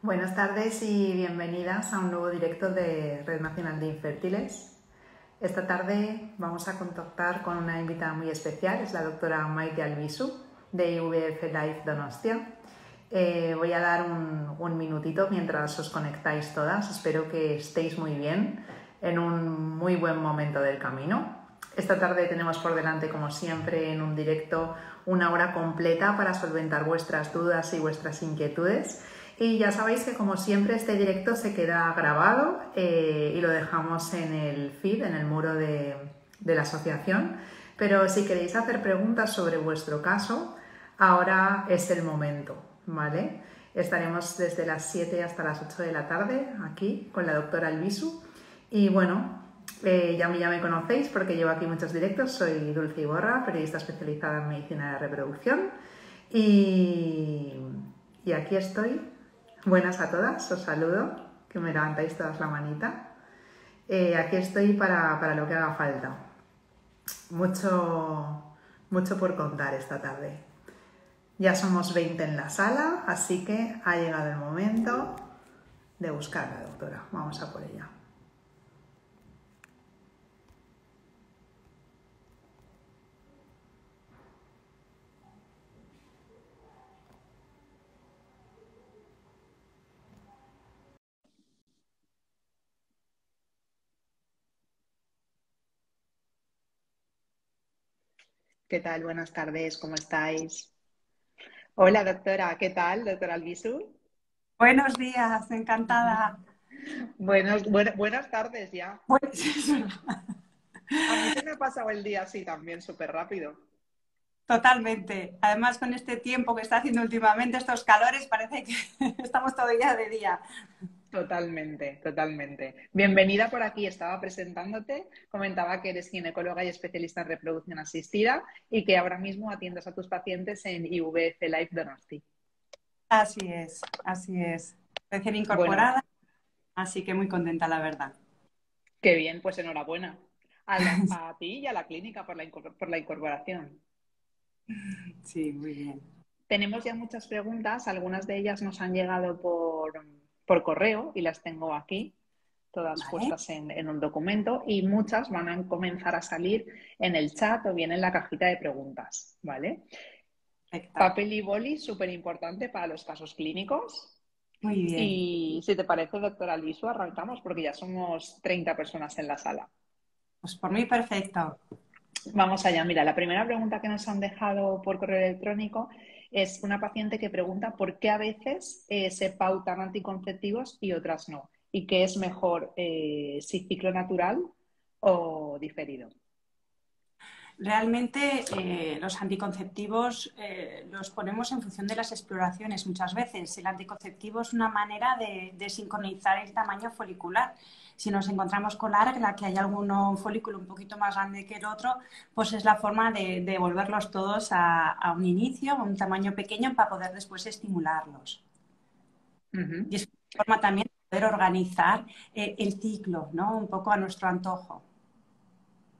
Buenas tardes y bienvenidas a un nuevo directo de Red Nacional de Infértiles. Esta tarde vamos a contactar con una invitada muy especial, es la doctora Maite Albisu de IVF Life Donostia. Voy a dar un minutito mientras os conectáis todas, espero que estéis muy bien en un muy buen momento del camino. Esta tarde tenemos por delante, como siempre, en un directo una hora completa para solventar vuestras dudas y vuestras inquietudes. Y ya sabéis que, como siempre, este directo se queda grabado y lo dejamos en el feed, en el muro de la asociación. Pero si queréis hacer preguntas sobre vuestro caso, ahora es el momento, ¿vale? Estaremos desde las 7 hasta las 8 de la tarde aquí con la doctora Albisu. Y bueno, ya me conocéis porque llevo aquí muchos directos. Soy Dulce Iborra, periodista especializada en medicina de reproducción. Y aquí estoy. Buenas a todas, os saludo, que me levantáis todas la manita. Aquí estoy para lo que haga falta. Mucho por contar esta tarde. Ya somos 20 en la sala, así que ha llegado el momento de buscar a la doctora. Vamos a por ella. ¿Qué tal? Buenas tardes, ¿cómo estáis? Hola, doctora, ¿qué tal, doctora Albisu? Buenos días, encantada. Buenas tardes ya. Pues, es verdad. A mí se me ha pasado el día así también, súper rápido. Totalmente. Además, con este tiempo que está haciendo últimamente, estos calores, parece que estamos todavía de día. Totalmente, totalmente. Bienvenida por aquí. Estaba presentándote. Comentaba que eres ginecóloga y especialista en reproducción asistida y que ahora mismo atiendes a tus pacientes en IVF Life Donosti. Así es, así es. Recién Bueno, incorporada, así que muy contenta, la verdad. qué bien, pues enhorabuena a ti y a la clínica por la incorporación. Sí, muy bien. Tenemos ya muchas preguntas, algunas de ellas nos han llegado por correo y las tengo aquí, todas Vale, puestas en un documento, y muchas van a comenzar a salir en el chat o bien en la cajita de preguntas, ¿vale? perfecto. Papel y boli, súper importante para los casos clínicos. Muy bien. Y si te parece, doctora Lisu, arrancamos porque ya somos 30 personas en la sala. Pues por mí, perfecto. Vamos allá. Mira, la primera pregunta que nos han dejado por correo electrónico es una paciente que pregunta por qué a veces se pautan anticonceptivos y otras no. Y qué es mejor, si ciclo natural o diferido. Realmente los anticonceptivos los ponemos en función de las exploraciones muchas veces. El anticonceptivo es una manera de sincronizar el tamaño folicular. Si nos encontramos con la regla, que hay algún folículo un poquito más grande que el otro, pues es la forma de volverlos todos a un inicio, a un tamaño pequeño para poder después estimularlos. Y Ujú. es una forma también de poder organizar el ciclo, ¿no? Un poco a nuestro antojo.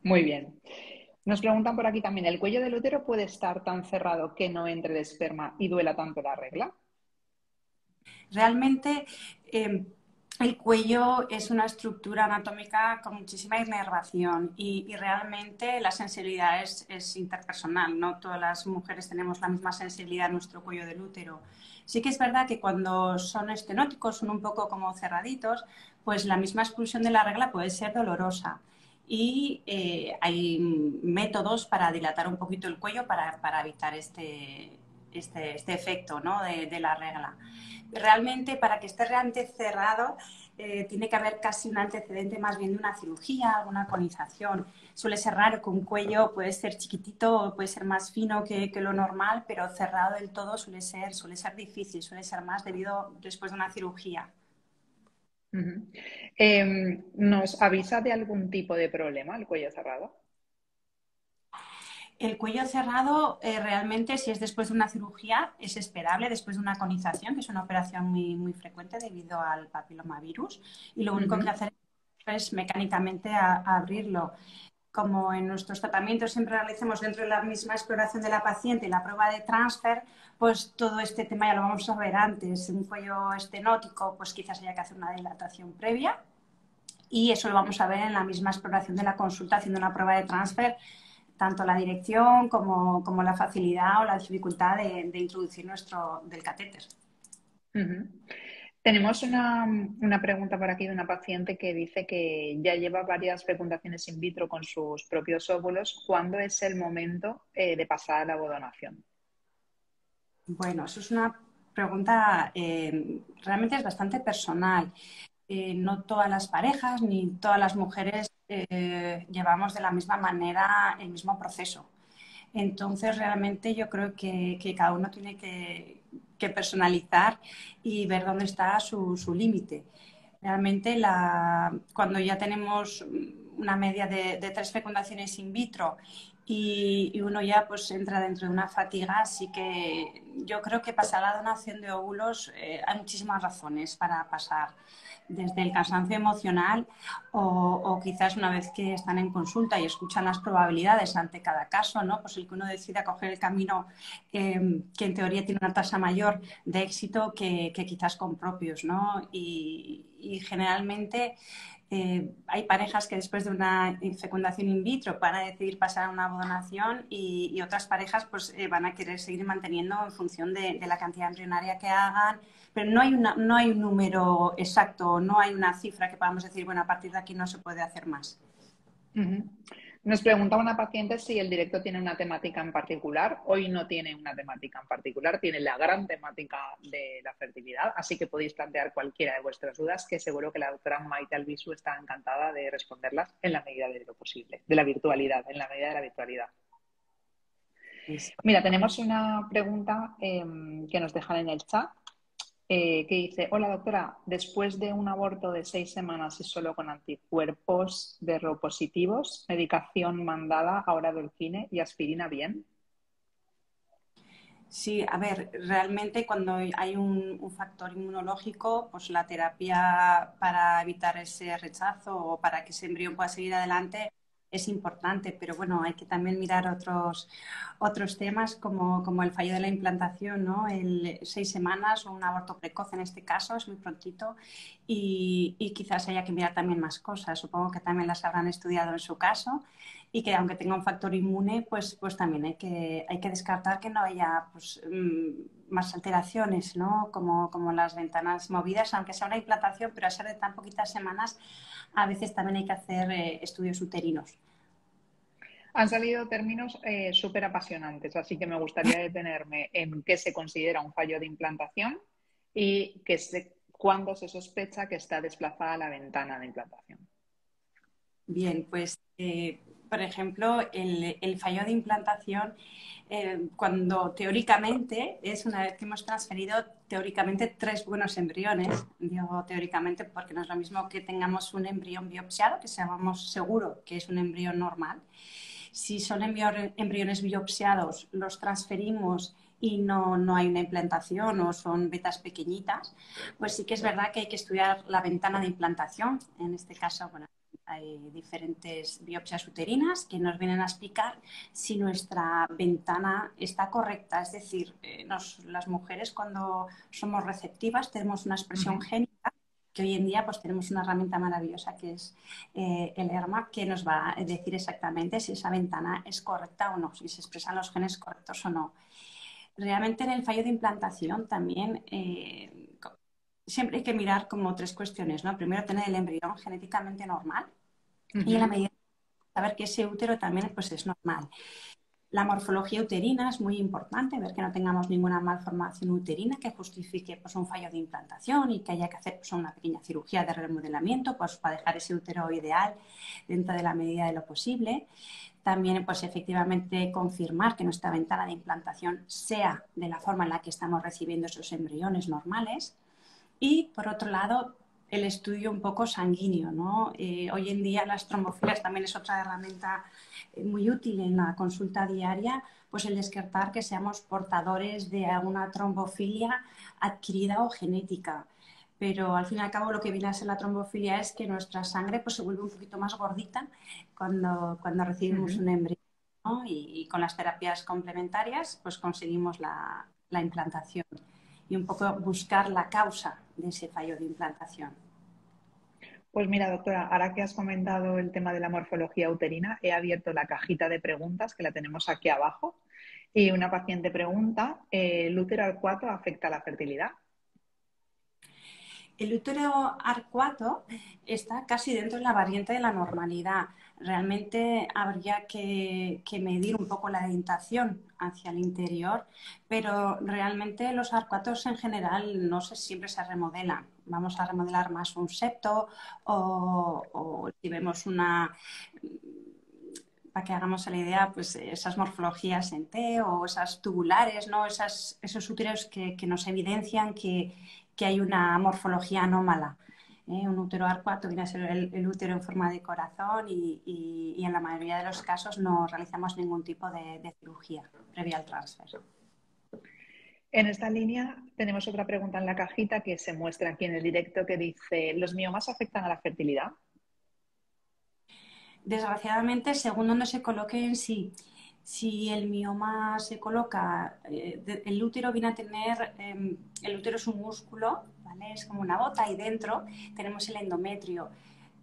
Muy bien. Nos preguntan por aquí también, ¿el cuello del útero puede estar tan cerrado que no entre el esperma y duela tanto la regla? Realmente el cuello es una estructura anatómica con muchísima inervación y realmente la sensibilidad es interpersonal. No todas las mujeres tenemos la misma sensibilidad en nuestro cuello del útero. Sí que es verdad que cuando son estenóticos, son un poco como cerraditos, pues la misma expulsión de la regla puede ser dolorosa. Y hay métodos para dilatar un poquito el cuello para evitar este efecto, ¿no? de la regla. Realmente, para que esté realmente cerrado, tiene que haber casi un antecedente más bien de una cirugía, alguna conización. Suele ser raro que un cuello puede ser chiquitito o puede ser más fino que lo normal, pero cerrado del todo suele ser difícil, suele ser más debido después de una cirugía. Ujú. ¿Nos avisa de algún tipo de problema el cuello cerrado? El cuello cerrado, realmente, si es después de una cirugía, es esperable después de una conización, que es una operación muy frecuente debido al papilomavirus, y lo único que Ujú. hacer es mecánicamente abrirlo. como en nuestros tratamientos siempre realicemos dentro de la misma exploración de la paciente la prueba de transfer, pues todo este tema ya lo vamos a ver antes. Un cuello estenótico, pues quizás haya que hacer una dilatación previa y eso lo vamos a ver en la misma exploración de la consulta haciendo una prueba de transfer, tanto la dirección como la facilidad o la dificultad de introducir del catéter. Tenemos una pregunta por aquí de una paciente que dice que ya lleva varias fecundaciones in vitro con sus propios óvulos. ¿Cuándo es el momento de pasar a la ovodonación? Bueno, eso es una pregunta realmente es bastante personal. No todas las parejas ni todas las mujeres llevamos de la misma manera el mismo proceso. Entonces, realmente yo creo que cada uno tiene que personalizar y ver dónde está su límite. Realmente, cuando ya tenemos una media de 3 fecundaciones in vitro y uno ya pues entra dentro de una fatiga, así que yo creo que pasar la donación de óvulos hay muchísimas razones para pasar, desde el cansancio emocional o quizás una vez que están en consulta y escuchan las probabilidades ante cada caso, ¿no? Pues el que uno decida coger el camino que en teoría tiene una tasa mayor de éxito que quizás con propios, ¿no? Y generalmente hay parejas que después de una fecundación in vitro van a decidir pasar a una donación y otras parejas pues van a querer seguir manteniendo en función de la cantidad embrionaria que hagan, pero no hay un número exacto, no hay una cifra que podamos decir, bueno, a partir de aquí no se puede hacer más. Nos preguntaba una paciente si el directo tiene una temática en particular. Hoy no tiene una temática en particular, tiene la gran temática de la fertilidad, así que podéis plantear cualquiera de vuestras dudas, que seguro que la doctora Maite Albisu está encantada de responderlas en la medida de lo posible, de la virtualidad, en la medida de la virtualidad. Mira, tenemos una pregunta que nos dejan en el chat. Que dice, hola doctora, después de un aborto de 6 semanas y solo con anticuerpos de Rho positivos, medicación mandada, ahora Dolcine y aspirina, ¿bien? Sí, a ver, realmente cuando hay un factor inmunológico, pues la terapia para evitar ese rechazo o para que ese embrión pueda seguir adelante es importante, pero bueno, hay que también mirar otros temas como el fallo de la implantación, ¿no? El 6 semanas o un aborto precoz en este caso, es muy prontito y quizás haya que mirar también más cosas. Supongo que también las habrán estudiado en su caso y que aunque tenga un factor inmune, pues también hay que descartar que no haya pues, más alteraciones, ¿no? Como las ventanas movidas, aunque sea una implantación, pero a ser de tan poquitas semanas, a veces también hay que hacer estudios uterinos. Han salido términos súper apasionantes, así que me gustaría detenerme en qué se considera un fallo de implantación y cuándo se sospecha que está desplazada la ventana de implantación. Bien, pues por ejemplo, el fallo de implantación, cuando teóricamente es una vez que hemos transferido teóricamente 3 buenos embriones, digo teóricamente porque no es lo mismo que tengamos un embrión biopsiado, que sepamos seguro que es un embrión normal. Si son embriones biopsiados, los transferimos y no hay una implantación o son betas pequeñitas, pues sí que es verdad que hay que estudiar la ventana de implantación. En este caso, bueno, hay diferentes biopsias uterinas que nos vienen a explicar si nuestra ventana está correcta. Es decir, las mujeres cuando somos receptivas tenemos una expresión génica que hoy en día pues tenemos una herramienta maravillosa que es el ERMA, que nos va a decir exactamente si esa ventana es correcta o no, si se expresan los genes correctos o no. Realmente en el fallo de implantación también siempre hay que mirar como 3 cuestiones, ¿no? Primero, tener el embrión genéticamente normal y en la medida de saber que ese útero también pues, es normal. La morfología uterina es muy importante, ver que no tengamos ninguna malformación uterina que justifique pues, un fallo de implantación y que haya que hacer pues, una pequeña cirugía de remodelamiento pues, para dejar ese útero ideal dentro de la medida de lo posible. También, pues efectivamente, confirmar que nuestra ventana de implantación sea de la forma en la que estamos recibiendo esos embriones normales. Y, por otro lado, el estudio un poco sanguíneo, ¿no? Hoy en día las trombofilias también es otra herramienta muy útil en la consulta diaria, pues el descartar que seamos portadores de alguna trombofilia adquirida o genética. pero al fin y al cabo lo que viene a ser la trombofilia es que nuestra sangre pues, se vuelve un poquito más gordita cuando recibimos un embrión, ¿no? Y con las terapias complementarias pues conseguimos la implantación y un poco buscar la causa de ese fallo de implantación. Pues mira, doctora, ahora que has comentado el tema de la morfología uterina, he abierto la cajita de preguntas que la tenemos aquí abajo y una paciente pregunta, ¿el útero arcuato afecta a la fertilidad? El útero arcuato está casi dentro de la variante de la normalidad. Realmente habría que medir un poco la dentación hacia el interior, pero realmente los arcuatos en general no siempre se remodelan. Vamos a remodelar más un septo o si vemos para que hagamos la idea, pues esas morfologías en T o esas tubulares, ¿no? Esos úteros que nos evidencian que hay una morfología anómala. Un útero arcuato viene a ser el útero en forma de corazón y en la mayoría de los casos no realizamos ningún tipo de cirugía previa al transfer. En esta línea tenemos otra pregunta en la cajita que se muestra aquí en el directo que dice, ¿los miomas afectan a la fertilidad? Desgraciadamente, según donde se coloque en sí, si el mioma se coloca, el útero viene a tener, el útero es un músculo, ¿vale? Es como una bota y dentro tenemos el endometrio.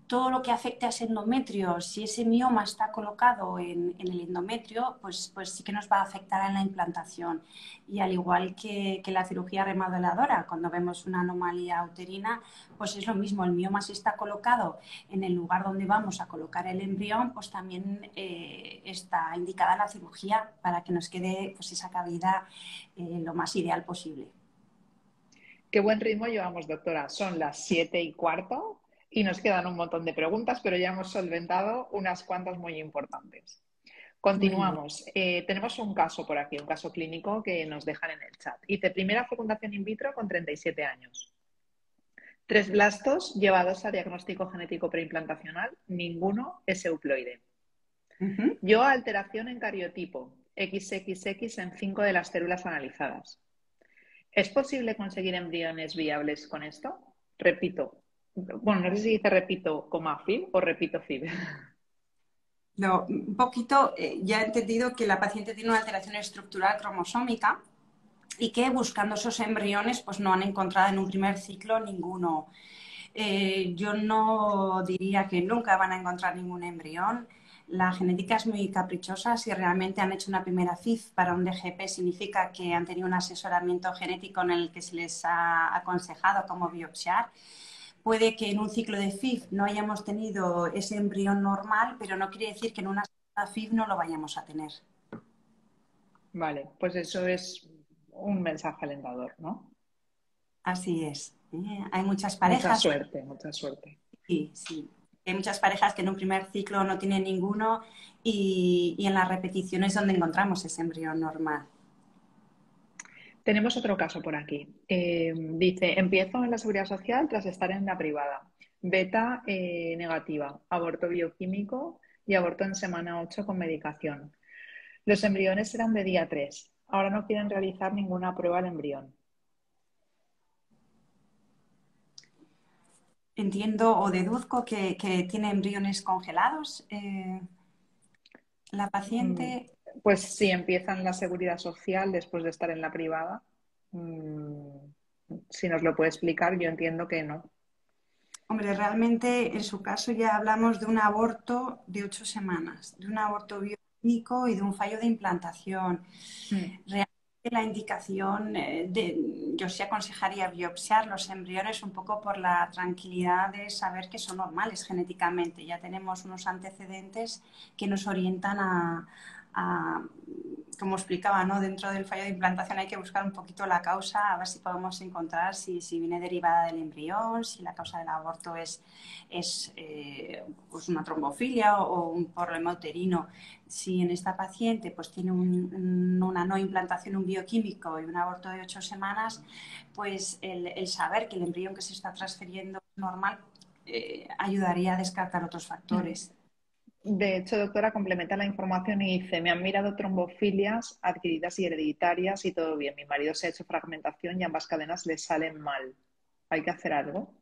Todo lo que afecte a ese endometrio, si ese mioma está colocado en el endometrio, pues sí que nos va a afectar en la implantación. Y al igual que la cirugía remodeladora, cuando vemos una anomalía uterina, pues es lo mismo, el mioma si está colocado en el lugar donde vamos a colocar el embrión, pues también está indicada la cirugía para que nos quede pues, esa cavidad lo más ideal posible. Qué buen ritmo llevamos, doctora. Son las 7:15 y nos quedan un montón de preguntas, pero ya hemos solventado unas cuantas muy importantes. Continuamos. Tenemos un caso por aquí, un caso clínico que nos dejan en el chat. Dice, primera fecundación in vitro con 37 años. 3 blastos llevados a diagnóstico genético preimplantacional, ninguno es euploide. Yo alteración en cariotipo, XXX en 5 de las células analizadas. ¿Es posible conseguir embriones viables con esto? Repito. Bueno, no sé si dice repito, FIV o repito FIV. No, un poquito, ya he entendido que la paciente tiene una alteración estructural cromosómica y que buscando esos embriones pues no han encontrado en un primer ciclo ninguno. Yo no diría que nunca van a encontrar ningún embrión. La genética es muy caprichosa. Si realmente han hecho una primera FIV para un DGP, significa que han tenido un asesoramiento genético en el que se les ha aconsejado cómo biopsiar. Puede que en un ciclo de FIV no hayamos tenido ese embrión normal, pero no quiere decir que en una FIV no lo vayamos a tener. Vale, pues eso es un mensaje alentador, ¿no? Así es. Hay muchas parejas. Mucha suerte, mucha suerte. Sí, sí. Hay muchas parejas que en un primer ciclo no tienen ninguno y en las repeticiones donde encontramos ese embrión normal. Tenemos otro caso por aquí. Dice, empiezo en la seguridad social tras estar en la privada. Beta negativa, aborto bioquímico y aborto en semana 8 con medicación. Los embriones eran de día 3. Ahora no quieren realizar ninguna prueba al embrión. Entiendo o deduzco que tiene embriones congelados la paciente. Pues sí, empieza en la seguridad social después de estar en la privada. Si nos lo puede explicar, yo entiendo que no. Hombre, realmente en su caso ya hablamos de un aborto de 8 semanas, de un aborto bioquímico y de un fallo de implantación. Realmente la indicación, yo sí aconsejaría biopsiar los embriones un poco por la tranquilidad de saber que son normales genéticamente. Ya tenemos unos antecedentes que nos orientan como explicaba, ¿no? Dentro del fallo de implantación hay que buscar un poquito la causa, a ver si podemos encontrar si viene derivada del embrión, si la causa del aborto es pues una trombofilia o un problema uterino. Si en esta paciente pues tiene una no implantación, un bioquímico y un aborto de 8 semanas, pues el saber que el embrión que se está transfiriendo es normal ayudaría a descartar otros factores. De hecho, doctora, complementa la información y dice, me han mirado trombofilias adquiridas y hereditarias y todo bien. Mi marido se ha hecho fragmentación y ambas cadenas le salen mal. ¿Hay que hacer algo?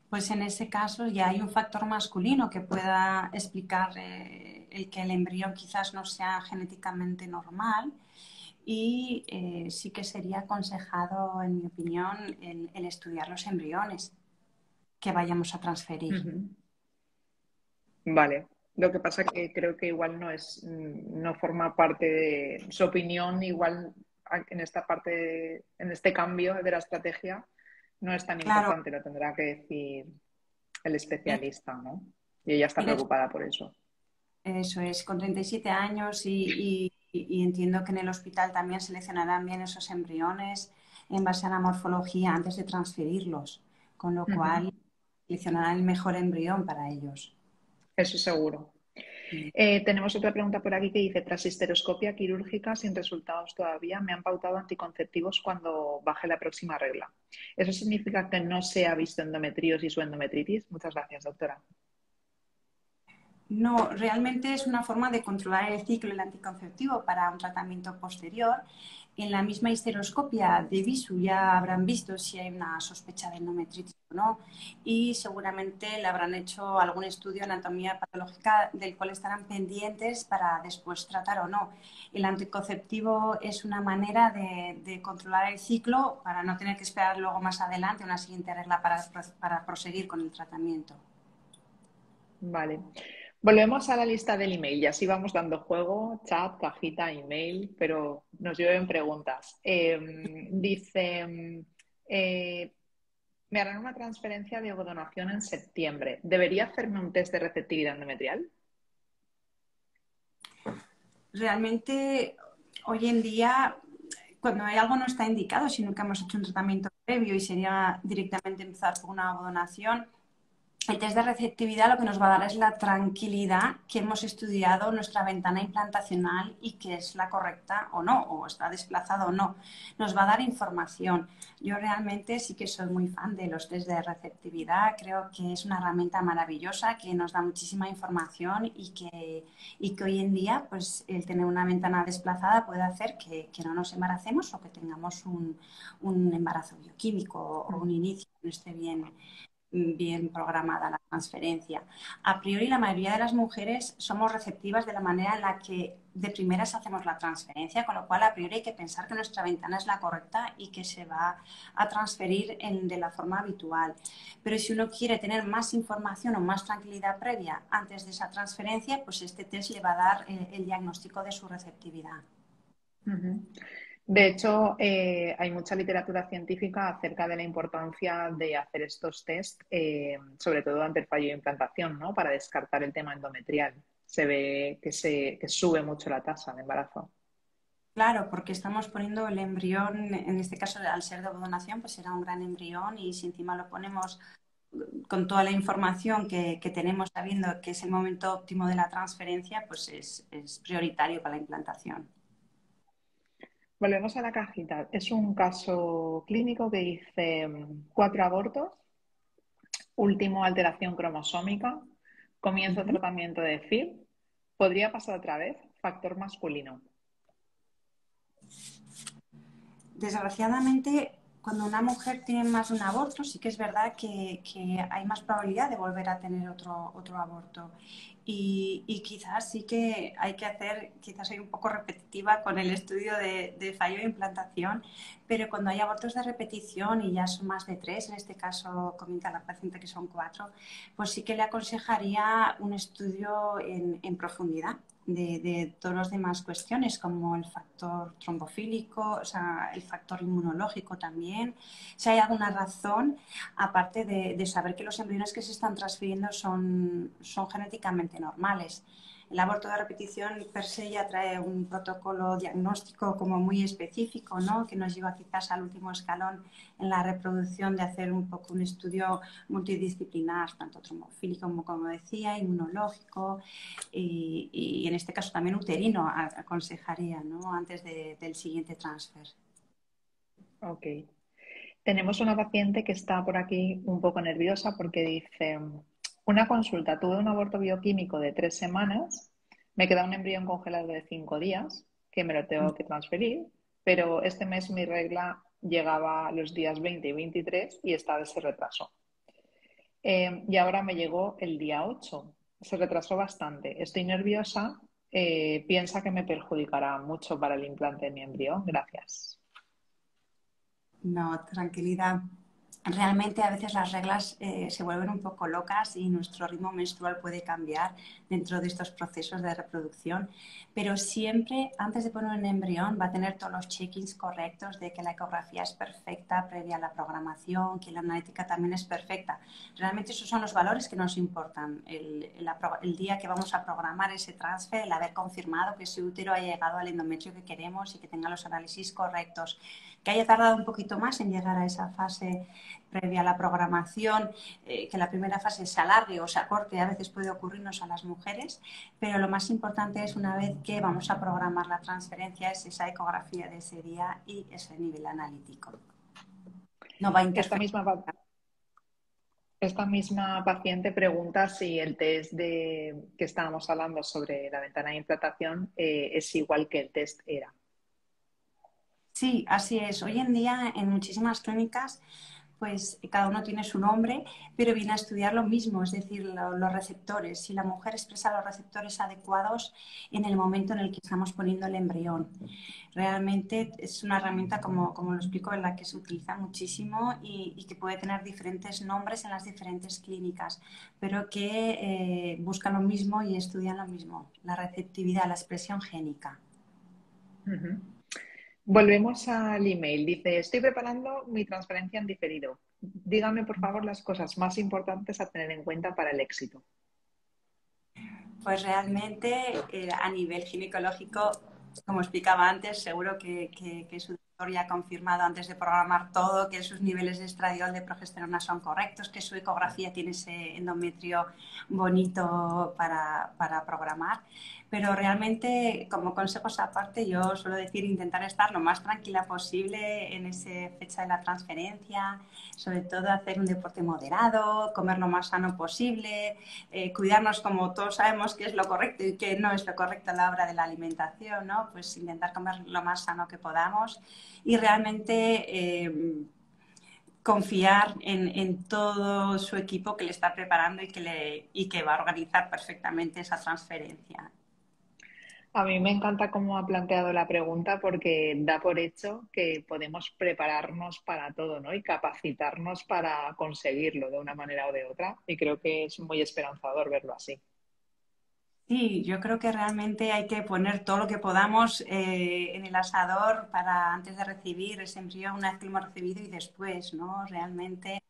Pues en ese caso ya hay un factor masculino que pueda explicar el que el embrión quizás no sea genéticamente normal y sí que sería aconsejado, en mi opinión, el estudiar los embriones que vayamos a transferir. Vale. Lo que pasa que creo que igual no forma parte de su opinión, igual en esta parte, en este cambio de la estrategia, no es tan Claro, importante, lo tendrá que decir el eh, especialista, ¿no? Y ella está tienes- preocupada por eso. eso es, con 37 años y entiendo que en el hospital también seleccionarán bien esos embriones en base a la morfología antes de transferirlos, con lo Ujú. cual seleccionarán el mejor embrión para ellos. Eso seguro. Sí. Tenemos otra pregunta por aquí que dice, tras histeroscopia quirúrgica sin resultados todavía, me han pautado anticonceptivos cuando baje la próxima regla. ¿Eso significa que no se ha visto endometriosis o endometritis? Muchas gracias, doctora. No, realmente es una forma de controlar el ciclo del anticonceptivo para un tratamiento posterior. En la misma histeroscopia de Visu ya habrán visto si hay una sospecha de endometritis o no y seguramente le habrán hecho algún estudio de anatomía patológica del cual estarán pendientes para después tratar o no. El anticonceptivo es una manera de controlar el ciclo para no tener que esperar luego más adelante una siguiente regla para proseguir con el tratamiento. Vale. Volvemos a la lista del email y así vamos dando juego, chat, cajita, email, pero nos llueven preguntas. Dice, eh, me harán una transferencia de ovodonación en septiembre. ¿Debería hacerme un test de receptividad endometrial? Realmente hoy en día, cuando hay algo no está indicado, si nunca hemos hecho un tratamiento previo y sería directamente empezar con una donación, el test de receptividad lo que nos va a dar es la tranquilidad que hemos estudiado nuestra ventana implantacional y que es la correcta o no, o está desplazado o no. Nos va a dar información. Yo realmente sí que soy muy fan de los test de receptividad. Creo que es una herramienta maravillosa que nos da muchísima información y que hoy en día pues, el tener una ventana desplazada puede hacer que no nos embaracemos o que tengamos un embarazo bioquímico o un inicio que no esté bien programada la transferencia. A priori, la mayoría de las mujeres somos receptivas de la manera en la que de primeras hacemos la transferencia, con lo cual a priori hay que pensar que nuestra ventana es la correcta y que se va a transferir de la forma habitual. Pero si uno quiere tener más información o más tranquilidad previa antes de esa transferencia, pues este test le va a dar el diagnóstico de su receptividad. Ujú. De hecho, hay mucha literatura científica acerca de la importancia de hacer estos test, sobre todo ante el fallo de implantación, ¿no? Para descartar el tema endometrial. Se ve que sube mucho la tasa de embarazo. Claro, porque estamos poniendo el embrión, en este caso al ser de donación, pues será un gran embrión y si encima lo ponemos con toda la información que tenemos sabiendo que es el momento óptimo de la transferencia, pues es prioritario para la implantación. Volvemos a la cajita. Es un caso clínico que dice 4 abortos, último alteración cromosómica, comienzo Ujú. tratamiento de FIV. ¿Podría pasar otra vez? Factor masculino. Desgraciadamente, cuando una mujer tiene más de un aborto, sí que es verdad que hay más probabilidad de volver a tener otro aborto. Y quizás sí que hay que hacer, quizás soy un poco repetitiva con el estudio de fallo de implantación, pero cuando hay abortos de repetición y ya son más de 3, en este caso comenta la paciente que son 4, pues sí que le aconsejaría un estudio en profundidad de todas las demás cuestiones, como el factor trombofílico, o sea, el factor inmunológico también. Si hay alguna razón, aparte de saber que los embriones que se están transfiriendo son genéticamente normales. El aborto de repetición per se ya trae un protocolo diagnóstico como muy específico, ¿no? Que nos lleva quizás al último escalón en la reproducción de hacer un poco un estudio multidisciplinar, tanto trombofílico como decía, inmunológico y en este caso también uterino aconsejaría, ¿no? Antes del siguiente transfer. Ok. Tenemos una paciente que está por aquí un poco nerviosa porque dice, una consulta, tuve un aborto bioquímico de 3 semanas, me queda un embrión congelado de 5 días, que me lo tengo que transferir, pero este mes mi regla llegaba a los días 20 y 23 y esta vez se retrasó. Y ahora me llegó el día 8. Se retrasó bastante. Estoy nerviosa. Piensa que me perjudicará mucho para el implante de mi embrión. Gracias. No, tranquilidad. Realmente a veces las reglas se vuelven un poco locas y nuestro ritmo menstrual puede cambiar dentro de estos procesos de reproducción, pero siempre antes de poner un embrión va a tener todos los check-ins correctos de que la ecografía es perfecta previa a la programación, que la analítica también es perfecta. Realmente esos son los valores que nos importan. El día que vamos a programar ese transfer, el haber confirmado que ese útero haya llegado al endometrio que queremos y que tenga los análisis correctos, que haya tardado un poquito más en llegar a esa fase previa a la programación, que la primera fase se alargue o se acorte, a veces puede ocurrirnos a las mujeres, pero lo más importante es una vez que vamos a programar la transferencia, es esa ecografía de ese día y ese nivel analítico. No va a interferir. Esta misma paciente pregunta si el test que estábamos hablando sobre la ventana de implantación es igual que el test ERA. Sí, así es. Hoy en día en muchísimas clínicas pues cada uno tiene su nombre, pero viene a estudiar lo mismo, es decir, los receptores. Si la mujer expresa los receptores adecuados en el momento en el que estamos poniendo el embrión. Realmente es una herramienta, como lo explico, en la que se utiliza muchísimo y que puede tener diferentes nombres en las diferentes clínicas, pero que buscan lo mismo y estudian lo mismo, la receptividad, la expresión génica. Volvemos al email. Dice, estoy preparando mi transferencia en diferido. Dígame, por favor, las cosas más importantes a tener en cuenta para el éxito. Pues realmente a nivel ginecológico, como explicaba antes, seguro que su doctor ya ha confirmado antes de programar todo que sus niveles de estradiol de progesterona son correctos, que su ecografía tiene ese endometrio bonito para programar. Pero realmente, como consejos aparte, yo suelo decir intentar estar lo más tranquila posible en esa fecha de la transferencia, sobre todo hacer un deporte moderado, comer lo más sano posible, cuidarnos como todos sabemos que es lo correcto y que no es lo correcto a la hora de la alimentación, ¿no? Pues intentar comer lo más sano que podamos y realmente confiar en todo su equipo que le está preparando y que va a organizar perfectamente esa transferencia. A mí me encanta cómo ha planteado la pregunta porque da por hecho que podemos prepararnos para todo, ¿no? Y capacitarnos para conseguirlo de una manera o de otra. Y creo que es muy esperanzador verlo así. Sí, yo creo que realmente hay que poner todo lo que podamos en el asador para antes de recibir ese embrión, una vez que lo hemos recibido y después, ¿no? Realmente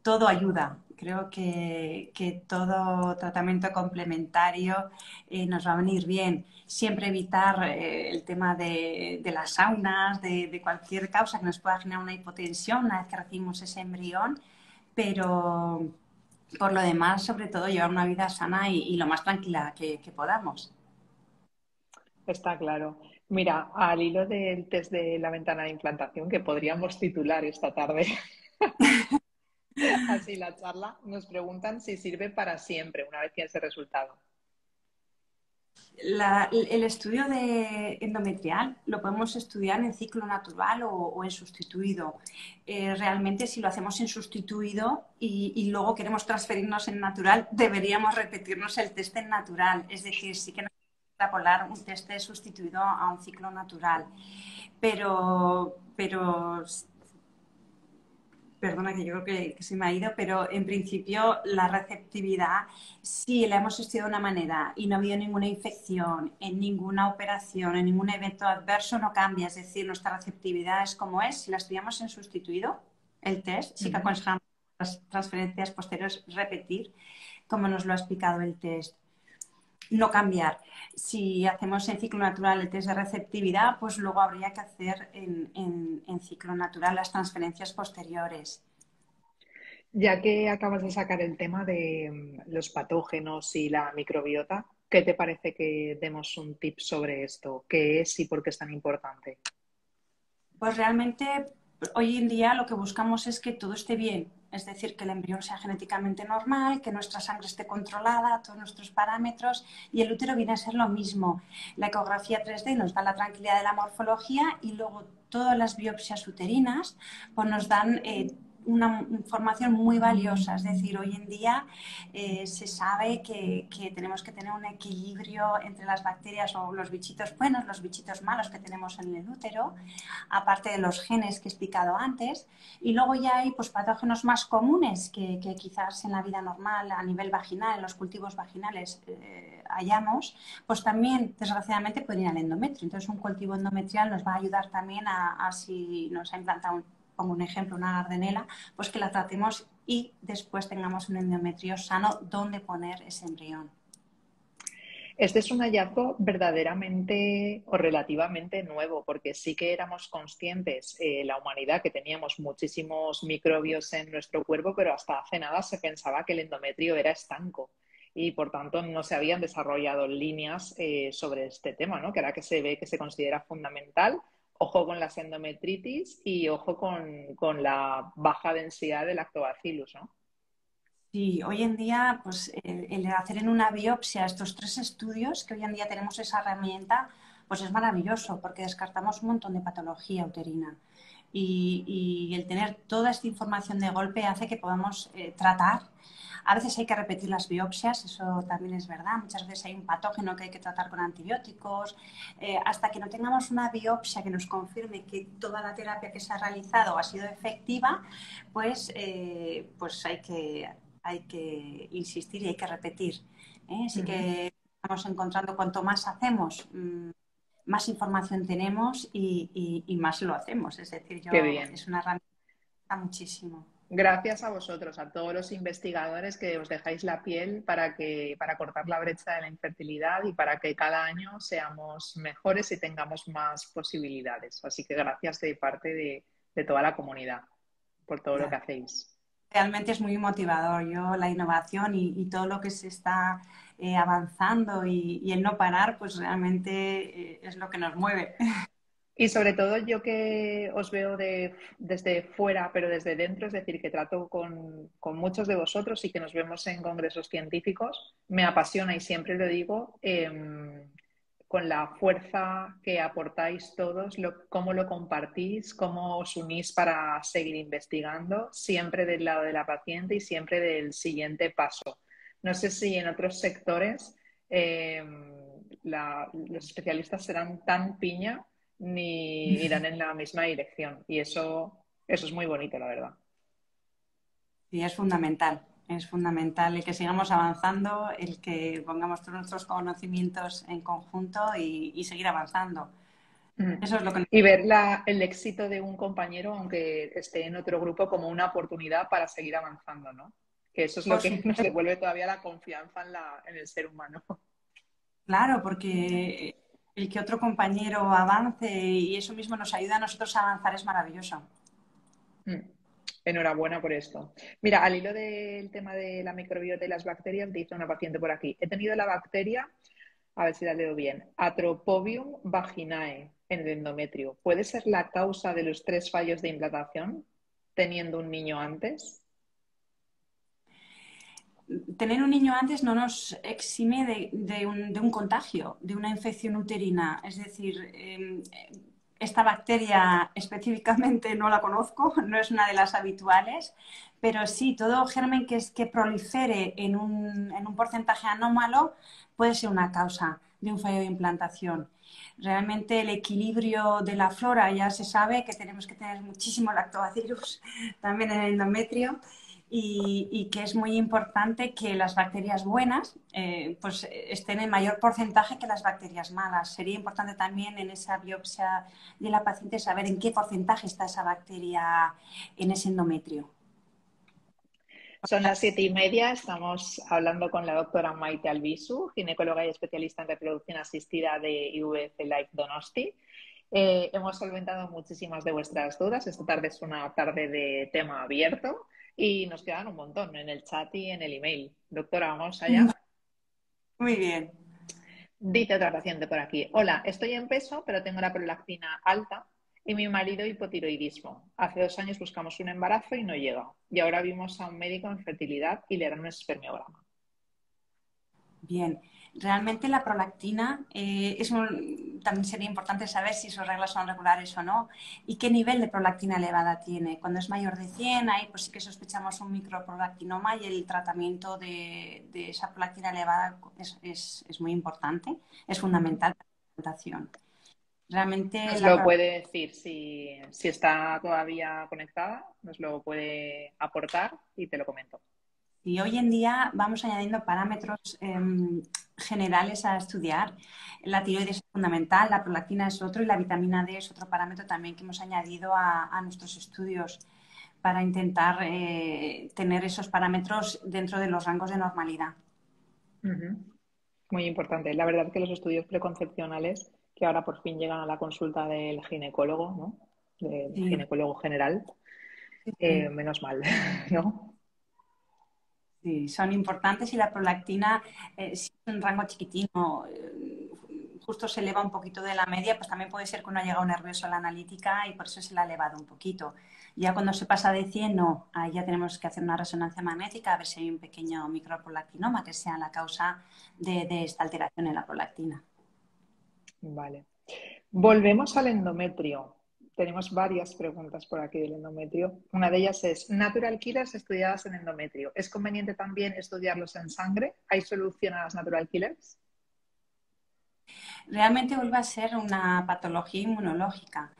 todo ayuda. Creo que todo tratamiento complementario nos va a venir bien. Siempre evitar el tema de las saunas, de cualquier causa que nos pueda generar una hipotensión una vez que recibimos ese embrión, pero por lo demás, sobre todo, llevar una vida sana y lo más tranquila que podamos. Está claro. Mira, al hilo del test de la ventana de implantación, que podríamos titular esta tarde, así la charla, nos preguntan si sirve para siempre una vez que ese resultado. El estudio de endometrial lo podemos estudiar en ciclo natural o en sustituido. Realmente, si lo hacemos en sustituido y luego queremos transferirnos en natural, deberíamos repetirnos el test en natural. Es decir, sí que nos extrapolar un test de sustituido a un ciclo natural. Pero perdona que yo creo que se me ha ido, pero en principio la receptividad, si la hemos estudiado de una manera y no ha habido ninguna infección, en ninguna operación, en ningún evento adverso, no cambia. Es decir, nuestra receptividad es como es. Si la estudiamos en sustituido, el test, sí que aconsejamos las transferencias posteriores repetir, como nos lo ha explicado el test. No cambiar. Si hacemos en ciclo natural el test de receptividad, pues luego habría que hacer en ciclo natural las transferencias posteriores. Ya que acabas de sacar el tema de los patógenos y la microbiota, ¿qué te parece que demos un tip sobre esto? ¿Qué es y por qué es tan importante? Pues realmente hoy en día lo que buscamos es que todo esté bien, es decir, que el embrión sea genéticamente normal, que nuestra sangre esté controlada, todos nuestros parámetros, y el útero viene a ser lo mismo. La ecografía 3D nos da la tranquilidad de la morfología y luego todas las biopsias uterinas pues nos dan una información muy valiosa. Es decir, hoy en día se sabe que tenemos que tener un equilibrio entre las bacterias o los bichitos buenos, los bichitos malos que tenemos en el útero, aparte de los genes que he explicado antes. Y luego ya hay pues, patógenos más comunes que quizás en la vida normal, a nivel vaginal, en los cultivos vaginales hallamos, pues también desgraciadamente pueden ir al endometrio. Entonces un cultivo endometrial nos va a ayudar también a si nos ha implantado pongo un ejemplo, una gardenela, pues que la tratemos y después tengamos un endometrio sano donde poner ese embrión. Este es un hallazgo verdaderamente o relativamente nuevo, porque sí que éramos conscientes, la humanidad, que teníamos muchísimos microbios en nuestro cuerpo, pero hasta hace nada se pensaba que el endometrio era estanco y por tanto no se habían desarrollado líneas sobre este tema, ¿no? Que ahora que se ve que se considera fundamental. Ojo con las endometritis y ojo con la baja densidad del lactobacillus, ¿no? Sí, hoy en día, pues el hacer en una biopsia estos 3 estudios, que hoy en día tenemos esa herramienta, pues es maravilloso porque descartamos un montón de patología uterina. Y el tener toda esta información de golpe hace que podamos tratar. A veces hay que repetir las biopsias, eso también es verdad. Muchas veces hay un patógeno que hay que tratar con antibióticos. Hasta que no tengamos una biopsia que nos confirme que toda la terapia que se ha realizado ha sido efectiva, pues hay que insistir y hay que repetir. Así que estamos encontrando cuanto más hacemos, más información tenemos y más lo hacemos. Es decir, Qué bien. es una herramienta muchísimo. Gracias a vosotros, a todos los investigadores que os dejáis la piel para cortar la brecha de la infertilidad y para que cada año seamos mejores y tengamos más posibilidades. Así que gracias de parte de toda la comunidad por todo lo que hacéis. Realmente es muy motivador. Yo, la innovación y todo lo que se está avanzando y el no parar, pues realmente es lo que nos mueve. Y sobre todo yo que os veo desde fuera, pero desde dentro, es decir, que trato con muchos de vosotros y que nos vemos en congresos científicos, me apasiona y siempre lo digo, con la fuerza que aportáis todos, cómo lo compartís, cómo os unís para seguir investigando, siempre del lado de la paciente y siempre del siguiente paso. No sé si en otros sectores los especialistas serán tan piña ni irán en la misma dirección. Y eso es muy bonito, la verdad. Sí, es fundamental. Es fundamental el que sigamos avanzando, el que pongamos todos nuestros conocimientos en conjunto y seguir avanzando. Eso es lo que... Y ver el éxito de un compañero, aunque esté en otro grupo, como una oportunidad para seguir avanzando, ¿no? Que eso es lo Por que nos supuesto. devuelve todavía la confianza en el ser humano. Claro, porque el que otro compañero avance y eso mismo nos ayuda a nosotros a avanzar es maravilloso. Enhorabuena por esto. Mira, al hilo del tema de la microbiota y las bacterias, dice una paciente por aquí. He tenido la bacteria, a ver si la leo bien, Atropobium vaginae en el endometrio. ¿Puede ser la causa de los 3 fallos de implantación teniendo un niño antes? Tener un niño antes no nos exime de un contagio, de una infección uterina. Es decir, esta bacteria específicamente no la conozco, no es una de las habituales, pero sí, todo germen que prolifere en un porcentaje anómalo puede ser una causa de un fallo de implantación. Realmente el equilibrio de la flora ya se sabe que tenemos que tener muchísimo lactobacillus también en el endometrio y que es muy importante que las bacterias buenas pues estén en mayor porcentaje que las bacterias malas. Sería importante también en esa biopsia de la paciente saber en qué porcentaje está esa bacteria en ese endometrio. Son las 7:30, estamos hablando con la doctora Maite Albisu, ginecóloga y especialista en reproducción asistida de IVF Life Donosti. Hemos solventado muchísimas de vuestras dudas. Esta tarde es una tarde de tema abierto y nos quedan un montón en el chat y en el email. Doctora, vamos allá. Muy bien. Dice otra paciente por aquí. Hola, estoy en peso, pero tengo la prolactina alta Y mi marido hipotiroidismo. Hace 2 años buscamos un embarazo y no llega. Y ahora vimos a un médico en fertilidad y le harán un espermiograma. Bien, realmente la prolactina también sería importante saber si sus reglas son regulares o no y qué nivel de prolactina elevada tiene. Cuando es mayor de 100, ahí pues sí que sospechamos un microprolactinoma y el tratamiento de esa prolactina elevada es muy importante, es fundamental para la alimentación. Realmente Nos la lo puede decir si está todavía conectada, nos lo puede aportar y te lo comento. Y hoy en día vamos añadiendo parámetros generales a estudiar. La tiroides es fundamental, la prolactina es otro y la vitamina D es otro parámetro también que hemos añadido a nuestros estudios para intentar tener esos parámetros dentro de los rangos de normalidad. Muy importante. La verdad que los estudios preconcepcionales, que ahora por fin llegan a la consulta del ginecólogo, ¿no? Del Sí, ginecólogo general, sí, sí. menos mal, ¿no? Sí, son importantes y la prolactina, si es un rango chiquitino, justo se eleva un poquito de la media, pues también puede ser que uno haya llegado nervioso a la analítica y por eso se la ha elevado un poquito. Ya cuando se pasa de 100, no, ahí ya tenemos que hacer una resonancia magnética a ver si hay un pequeño microprolactinoma que sea la causa de esta alteración en la prolactina. Vale. Volvemos al endometrio. Tenemos varias preguntas por aquí del endometrio. Una de ellas es, natural killers estudiadas en endometrio. ¿Es conveniente también estudiarlos en sangre? ¿Hay solución a las natural killers? Realmente vuelve a ser una patología inmunológica.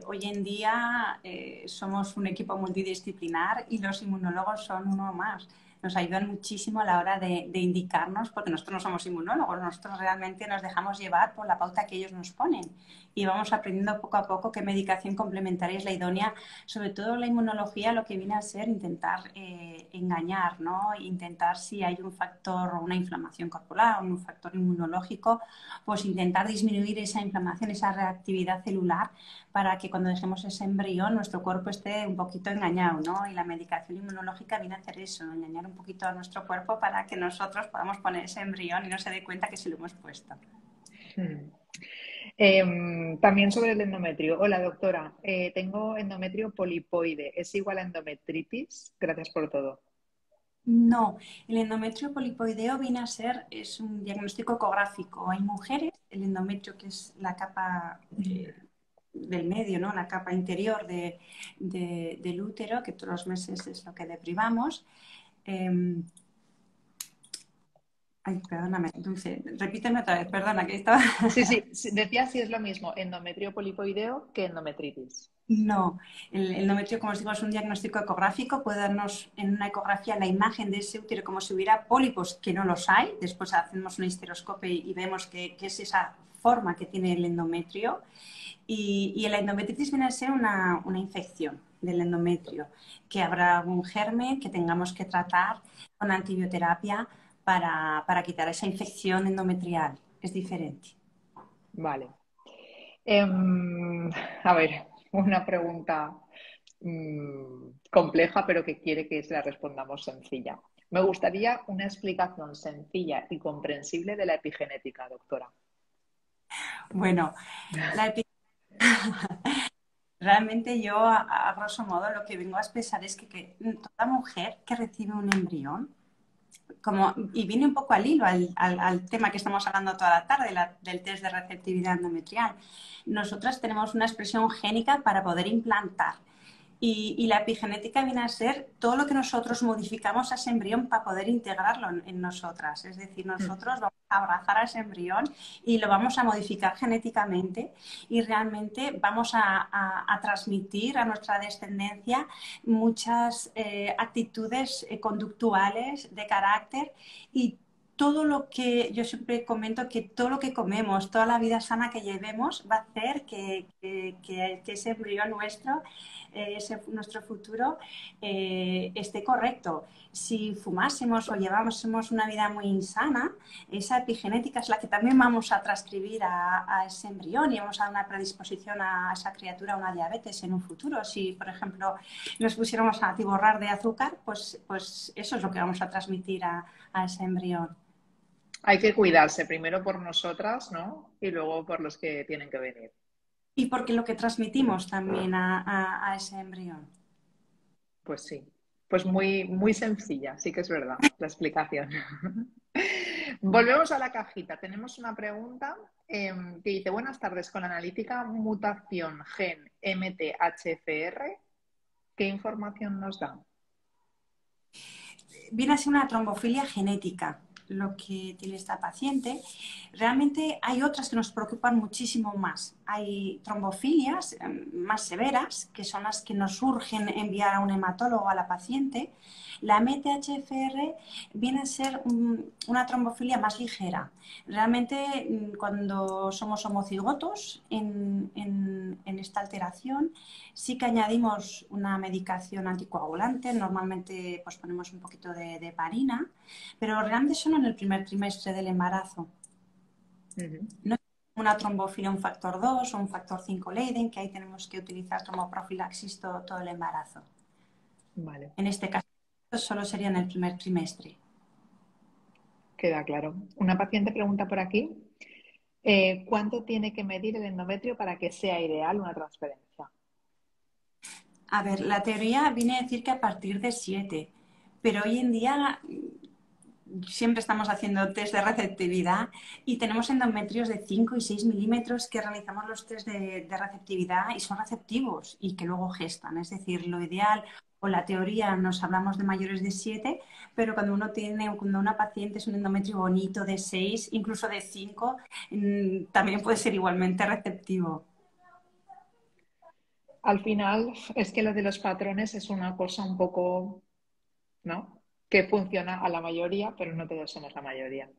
Hoy en día somos un equipo multidisciplinar y los inmunólogos son uno más. Nos ayudan muchísimo a la hora de indicarnos, porque nosotros no somos inmunólogos, nosotros realmente nos dejamos llevar por la pauta que ellos nos ponen y vamos aprendiendo poco a poco qué medicación complementaria es la idónea. Sobre todo la inmunología lo que viene a ser intentar engañar, ¿no? Intentar si hay un factor o una inflamación corporal o un factor inmunológico, pues intentar disminuir esa inflamación, esa reactividad celular para que cuando dejemos ese embrión nuestro cuerpo esté un poquito engañado, ¿no? Y la medicación inmunológica viene a hacer eso, engañar un poquito a nuestro cuerpo para que nosotros podamos poner ese embrión y no se dé cuenta que se lo hemos puesto. También sobre el endometrio. Hola, doctora. Tengo endometrio polipoide. ¿Es igual a endometritis? Gracias por todo. No, el endometrio polipoideo viene a ser, es un diagnóstico ecográfico. Hay mujeres, el endometrio que es la capa del medio, ¿no? La capa interior del útero, que todos los meses es lo que deprivamos. Ay, perdóname, Dulce, repíteme otra vez, perdona, que estaba... Sí, decía si es lo mismo endometrio polipoideo que endometritis. No, el endometrio, como os digo, es un diagnóstico ecográfico. Puede darnos en una ecografía la imagen de ese útero como si hubiera pólipos, que no los hay. Después hacemos una histeroscopia y vemos que es esa forma que tiene el endometrio. Y la endometritis viene a ser una infección del endometrio, que habrá algún germen que tengamos que tratar con antibioterapia para quitar esa infección endometrial. Es diferente. Vale. A ver, una pregunta compleja, pero que quiere que se la respondamos sencilla. Me gustaría una explicación sencilla y comprensible de la epigenética, doctora. Bueno, la realmente yo, a grosso modo, lo que vengo a expresar es que toda mujer que recibe un embrión, y viene un poco al hilo, al tema que estamos hablando toda la tarde, del test de receptividad endometrial, nosotras tenemos una expresión génica para poder implantar. Y la epigenética viene a ser todo lo que nosotros modificamos a ese embrión para poder integrarlo en nosotras. Es decir, nosotros vamos a abrazar a ese embrión y lo vamos a modificar genéticamente y realmente vamos a transmitir a nuestra descendencia muchas actitudes conductuales de carácter y todo lo que yo siempre comento que todo lo que comemos, toda la vida sana que llevemos va a hacer que ese embrión nuestro nuestro futuro esté correcto. Si fumásemos o llevásemos una vida muy insana, esa epigenética es la que también vamos a transcribir a ese embrión y vamos a dar una predisposición a esa criatura a una diabetes en un futuro. Si, por ejemplo, nos pusiéramos a atiborrar de azúcar, pues eso es lo que vamos a transmitir a ese embrión. Hay que cuidarse primero por nosotras, ¿no? Y luego por los que tienen que venir. y porque lo que transmitimos también a ese embrión. Pues sí, pues muy, muy sencilla, sí que es verdad la explicación. Volvemos a la cajita. Tenemos una pregunta que dice, buenas tardes, con la analítica mutación gen MTHFR, ¿qué información nos da? Viene a ser una trombofilia genética lo que tiene esta paciente. Realmente hay otras que nos preocupan muchísimo más. Hay trombofilias más severas, que son las que nos urgen enviar a un hematólogo a la paciente. La MTHFR viene a ser una trombofilia más ligera. Realmente, cuando somos homocigotos en esta alteración, sí que añadimos una medicación anticoagulante. Normalmente pues, ponemos un poquito de heparina, pero realmente solo en el primer trimestre del embarazo. No es una trombofilia, un factor 2 o un factor 5 Leiden, que ahí tenemos que utilizar como profilaxis todo el embarazo. Vale. En este caso solo sería en el primer trimestre. Queda claro. Una paciente pregunta por aquí, ¿cuánto tiene que medir el endometrio para que sea ideal una transferencia? A ver, la teoría viene a decir que a partir de 7, pero hoy en día siempre estamos haciendo test de receptividad y tenemos endometrios de 5 y 6 milímetros que realizamos los test de receptividad y son receptivos y que luego gestan. Es decir, lo ideal o la teoría nos hablamos de mayores de 7, pero cuando una paciente es un endometrio bonito de 6, incluso de 5, también puede ser igualmente receptivo. Al final es que lo de los patrones es una cosa un poco, ¿no? Que funciona a la mayoría, pero no todos somos la mayoría.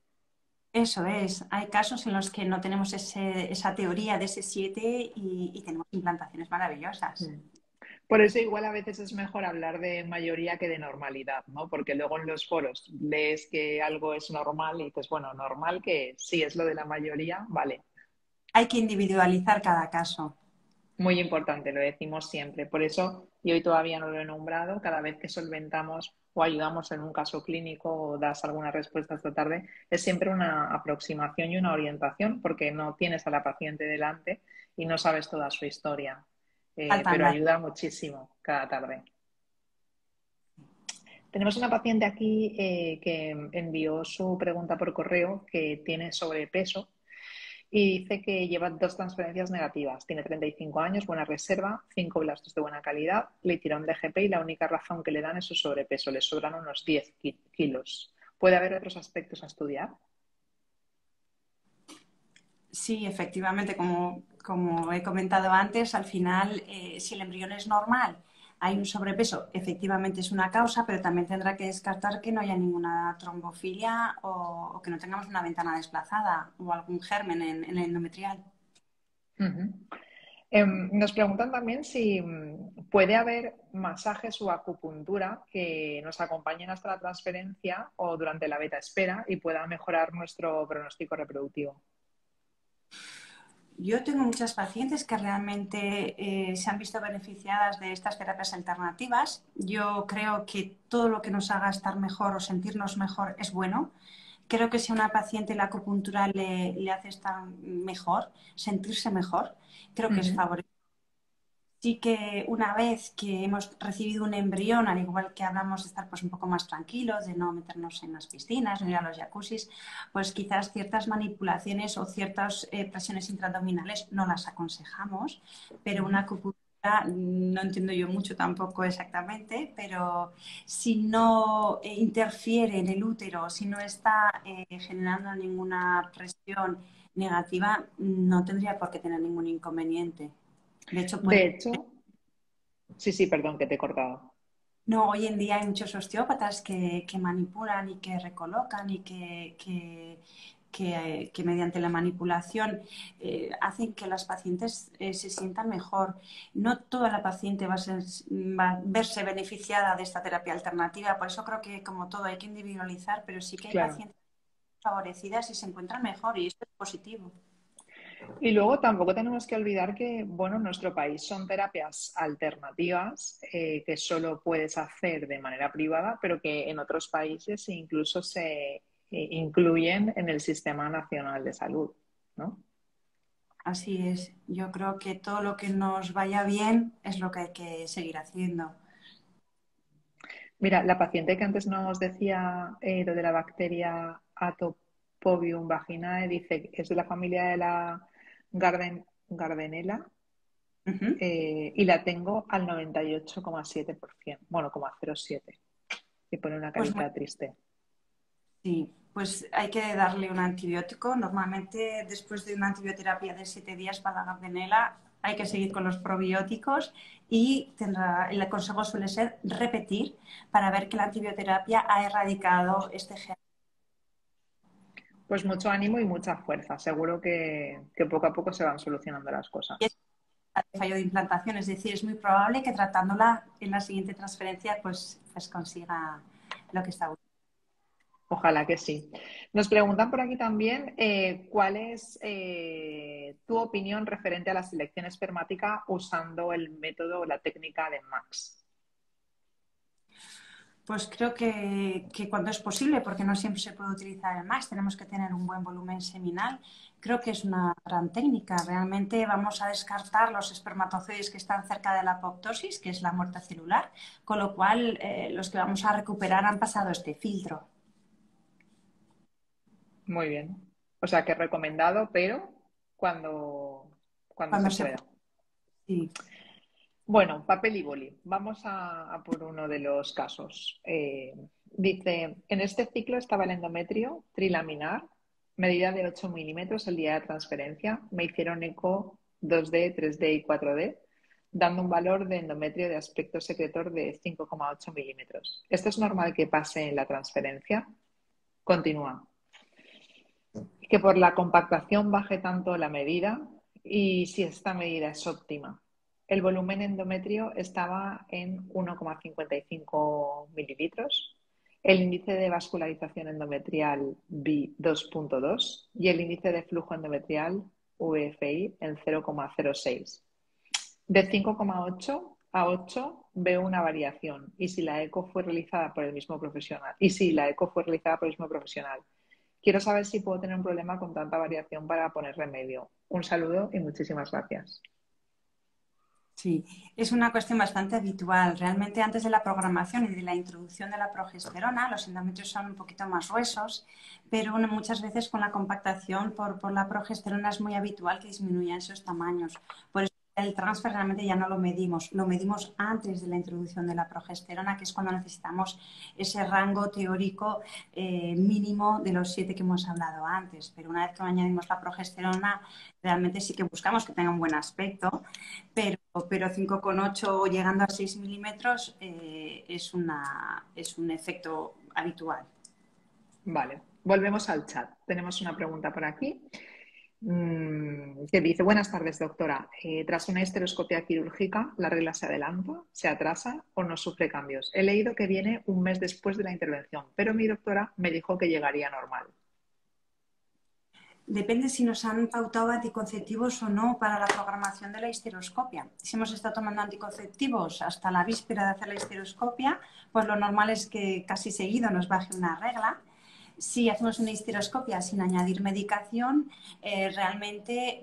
Eso es, hay casos en los que no tenemos esa teoría de ese 7 y tenemos implantaciones maravillosas. Por eso igual a veces es mejor hablar de mayoría que de normalidad, ¿no? Porque luego en los foros lees que algo es normal y dices, bueno, normal que sí es lo de la mayoría, vale. Hay que individualizar cada caso. Muy importante, lo decimos siempre. Por eso, y hoy todavía no lo he nombrado, cada vez que solventamos o ayudamos en un caso clínico o das alguna respuesta esta tarde, es siempre una aproximación y una orientación, porque no tienes a la paciente delante y no sabes toda su historia. Pero ayuda muchísimo cada tarde. Tenemos una paciente aquí que envió su pregunta por correo, que tiene sobrepeso y dice que lleva 2 transferencias negativas. Tiene 35 años, buena reserva, 5 blastos de buena calidad, le tiraron de GP y la única razón que le dan es su sobrepeso. Le sobran unos 10 kilos. ¿Puede haber otros aspectos a estudiar? Sí, efectivamente, como he comentado antes, al final, si el embrión es normal, hay un sobrepeso, efectivamente es una causa, pero también tendrá que descartar que no haya ninguna trombofilia o que no tengamos una ventana desplazada o algún germen en el endometrial. Nos preguntan también si puede haber masajes o acupuntura que nos acompañen hasta la transferencia o durante la beta espera y pueda mejorar nuestro pronóstico reproductivo. Yo tengo muchas pacientes que realmente se han visto beneficiadas de estas terapias alternativas. Yo creo que todo lo que nos haga estar mejor o sentirnos mejor es bueno. Creo que si a una paciente la acupuntura le hace estar mejor, sentirse mejor, creo que es favorable. Sí que una vez que hemos recibido un embrión, al igual que hablamos de estar pues, un poco más tranquilos, de no meternos en las piscinas, no ir a los jacuzzis, pues quizás ciertas manipulaciones o ciertas presiones intraabdominales no las aconsejamos, pero una acupuntura no entiendo yo mucho tampoco exactamente, pero si no interfiere en el útero, si no está generando ninguna presión negativa, no tendría por qué tener ningún inconveniente. De hecho, De hecho, sí, perdón, que te he cortado. no, hoy en día hay muchos osteópatas que manipulan y que recolocan y que mediante la manipulación hacen que las pacientes se sientan mejor. No toda la paciente va a verse beneficiada de esta terapia alternativa, por eso creo que como todo hay que individualizar, pero sí que hay Claro. pacientes favorecidas y se encuentran mejor y esto es positivo. Y luego tampoco tenemos que olvidar que, bueno, en nuestro país son terapias alternativas que solo puedes hacer de manera privada, pero que en otros países incluso se incluyen en el Sistema Nacional de Salud, ¿no? Así es. Yo creo que todo lo que nos vaya bien es lo que hay que seguir haciendo. Mira, la paciente que antes nos decía lo de la bacteria Atopobium vaginae dice que es de la familia de la Gardnerella Ujú. y la tengo al 98,7%, bueno, 0,07. Y pone una Pues carita triste. sí, pues hay que darle un antibiótico. Normalmente después de una antibioterapia de 7 días para la Gardnerella hay que seguir con los probióticos y el consejo suele ser repetir para ver que la antibioterapia ha erradicado este gen. Pues mucho ánimo y mucha fuerza. Seguro que poco a poco se van solucionando las Y es cosas. el fallo de implantación, es decir, es muy probable que tratándola en la siguiente transferencia pues consiga lo que está buscando. Ojalá que sí. Nos preguntan por aquí también cuál es tu opinión referente a la selección espermática usando el método o la técnica de Max. Pues creo que cuando es posible, porque no siempre se puede utilizar el MAX, tenemos que tener un buen volumen seminal. Creo que es una gran técnica. Realmente vamos a descartar los espermatozoides que están cerca de la apoptosis, que es la muerte celular, con lo cual los que vamos a recuperar han pasado este filtro. Muy bien. O sea que recomendado, pero cuando Cuando se se pueda. puede. Sí. Bueno, papel y boli. Vamos a por uno de los casos. Dice, en este ciclo estaba el endometrio trilaminar, medida de 8 milímetros el día de transferencia. Me hicieron eco 2D, 3D y 4D, dando un valor de endometrio de aspecto secretor de 5,8 milímetros. ¿Esto es normal que pase en la transferencia? Continúa. Que por la compactación baje tanto la medida y si esta medida es óptima. El volumen endometrio estaba en 1,55 mililitros, el índice de vascularización endometrial B 2,2 y el índice de flujo endometrial VFI en 0,06. De 5,8 a 8 veo una variación y si la eco fue realizada por el mismo profesional. Quiero saber si puedo tener un problema con tanta variación para poner remedio. Un saludo y muchísimas gracias. Sí, es una cuestión bastante habitual. Realmente antes de la programación y de la introducción de la progesterona, los endometrios son un poquito más gruesos, pero muchas veces con la compactación por la progesterona es muy habitual que disminuyan esos tamaños. Por eso el transfer realmente ya no lo medimos antes de la introducción de la progesterona, que es cuando necesitamos ese rango teórico mínimo de los 7 que hemos hablado antes. Pero una vez que añadimos la progesterona, realmente sí que buscamos que tenga un buen aspecto, pero 5,8 llegando a 6 milímetros es un efecto habitual. Vale, volvemos al chat. Tenemos una pregunta por aquí que dice, buenas tardes, doctora. Tras una histeroscopia quirúrgica, ¿la regla se adelanta, se atrasa o no sufre cambios? He leído que viene un mes después de la intervención, pero mi doctora me dijo que llegaría normal. Depende si nos han pautado anticonceptivos o no para la programación de la histeroscopia. Si hemos estado tomando anticonceptivos hasta la víspera de hacer la histeroscopia, pues lo normal es que casi seguido nos baje una regla. Si hacemos una histeroscopia sin añadir medicación, realmente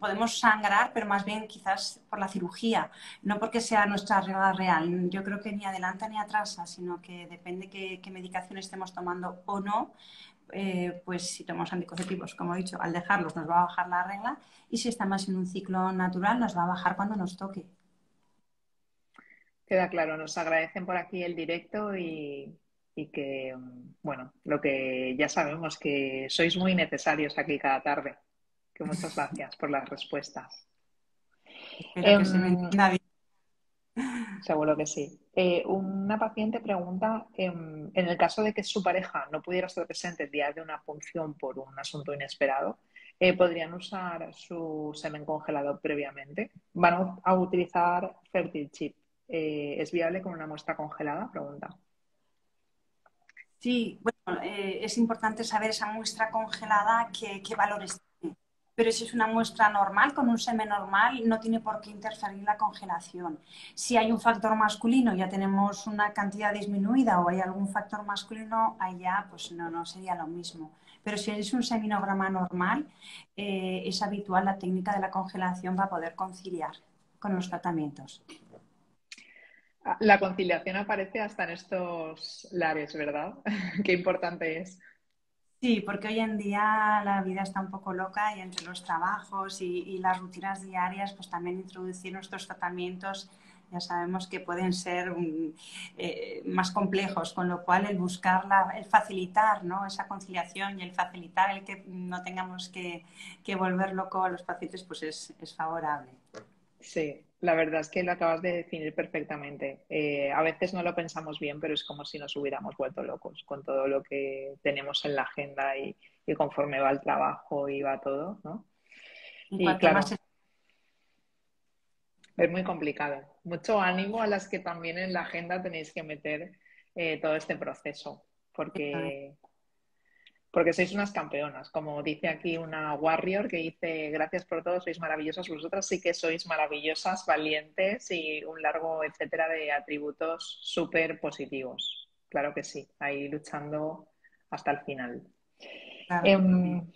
podemos sangrar, pero más bien quizás por la cirugía, no porque sea nuestra regla real. Yo creo que ni adelanta ni atrasa, sino que depende qué medicación estemos tomando o no. Pues si tomamos anticonceptivos, como he dicho, al dejarlos nos va a bajar la regla y si estamos en un ciclo natural nos va a bajar cuando nos toque. Queda claro, nos agradecen por aquí el directo y que, bueno, lo que ya sabemos, que sois muy necesarios aquí cada tarde. Que muchas gracias por las respuestas. Espero que se me entienda bien. Seguro que sí. Una paciente pregunta, en el caso de que su pareja no pudiera estar presente el día de una punción por un asunto inesperado, ¿podrían usar su semen congelado previamente? ¿Van a utilizar Fertil Chip? ¿Es viable con una muestra congelada? Pregunta. Sí, bueno, es importante saber esa muestra congelada qué valores tiene. Pero si es una muestra normal, con un semen normal, no tiene por qué interferir la congelación. Si hay un factor masculino, ya tenemos una cantidad disminuida o hay algún factor masculino, allá pues no sería lo mismo. pero si es un seminograma normal, es habitual la técnica de la congelación para poder conciliar con los tratamientos. La conciliación aparece hasta en estos lares, ¿verdad? Qué importante es. Sí, porque hoy en día la vida está un poco loca y entre los trabajos y las rutinas diarias, pues también introducir nuestros tratamientos ya sabemos que pueden ser más complejos, con lo cual el buscar, el facilitar, ¿no?, esa conciliación y el facilitar el que no tengamos que volver loco a los pacientes, pues es favorable. Sí, la verdad es que lo acabas de definir perfectamente. A veces no lo pensamos bien, pero es como si nos hubiéramos vuelto locos con todo lo que tenemos en la agenda y conforme va el trabajo y va todo, ¿no? Y Y cuanto más claro, es muy complicado. Mucho ánimo a las que también en la agenda tenéis que meter todo este proceso, porque sois unas campeonas. Como dice aquí una warrior que dice, gracias por todo, sois maravillosas. Vosotras sí que sois maravillosas, valientes y un largo etcétera de atributos súper positivos. Claro que sí, ahí luchando hasta el final. claro.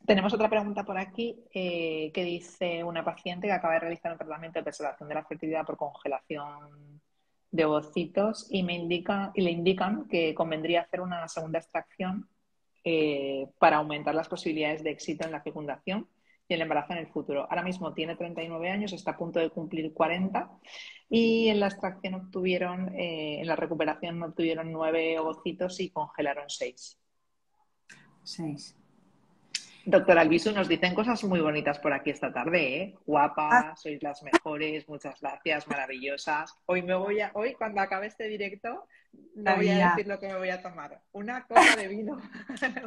Tenemos otra pregunta por aquí que dice una paciente que acaba de realizar un tratamiento de preservación de la fertilidad por congelación de ovocitos y le indican que convendría hacer una segunda extracción para aumentar las posibilidades de éxito en la fecundación y el embarazo en el futuro. Ahora mismo tiene 39 años, está a punto de cumplir 40 y en la extracción obtuvieron, en la recuperación obtuvieron 9 ovocitos y congelaron 6. 6. Doctora Albisu, nos dicen cosas muy bonitas por aquí esta tarde, ¿eh? Guapas, sois las mejores, muchas gracias, maravillosas. Hoy cuando acabe este directo, no voy a Sabía. decir lo que me voy a tomar. Una copa de vino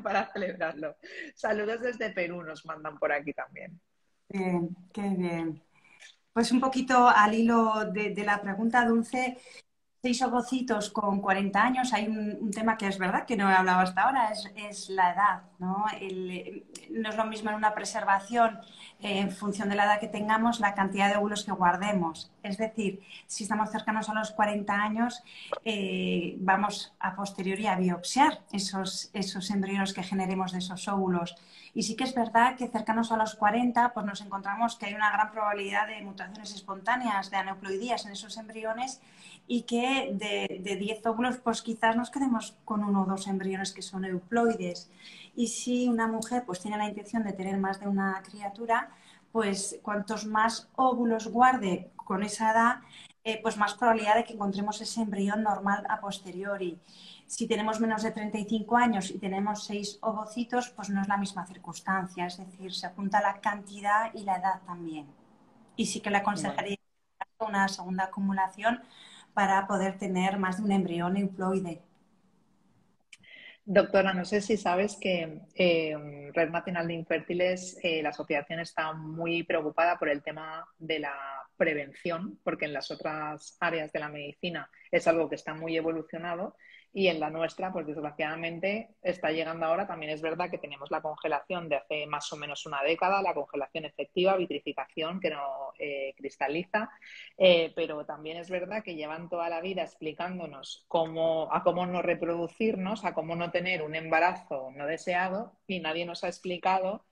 para celebrarlo. Saludos desde Perú, nos mandan por aquí también. Bien, qué bien. Pues un poquito al hilo de la pregunta, Dulce, 6 ovocitos con 40 años, hay un tema que es verdad que no he hablado hasta ahora, es la edad, ¿no? No es lo mismo en una preservación en función de la edad que tengamos, la cantidad de óvulos que guardemos. Es decir, si estamos cercanos a los 40 años, vamos a posteriori a biopsiar esos embriones que generemos de esos óvulos. Y sí que es verdad que cercanos a los 40, pues nos encontramos que hay una gran probabilidad de mutaciones espontáneas, de aneuploidías en esos embriones y que de 10 óvulos pues quizás nos quedemos con 1 o 2 embriones que son euploides. Y si una mujer pues tiene la intención de tener más de una criatura, pues cuantos más óvulos guarde con esa edad, pues más probabilidad de que encontremos ese embrión normal a posteriori. Si tenemos menos de 35 años y tenemos 6 ovocitos, pues no es la misma circunstancia, es decir, se apunta la cantidad y la edad también. Y sí que le Bueno. aconsejaría una segunda acumulación para poder tener más de un embrión euploide. Doctora, no sé si sabes que Red Nacional de Infértiles, la asociación está muy preocupada por el tema de la prevención, porque en las otras áreas de la medicina es algo que está muy evolucionado y en la nuestra, pues desgraciadamente, está llegando ahora. También es verdad que tenemos la congelación de hace más o menos una década, la congelación efectiva, vitrificación que no cristaliza. Pero también es verdad que llevan toda la vida explicándonos cómo no reproducirnos, a cómo no tener un embarazo no deseado y nadie nos ha explicado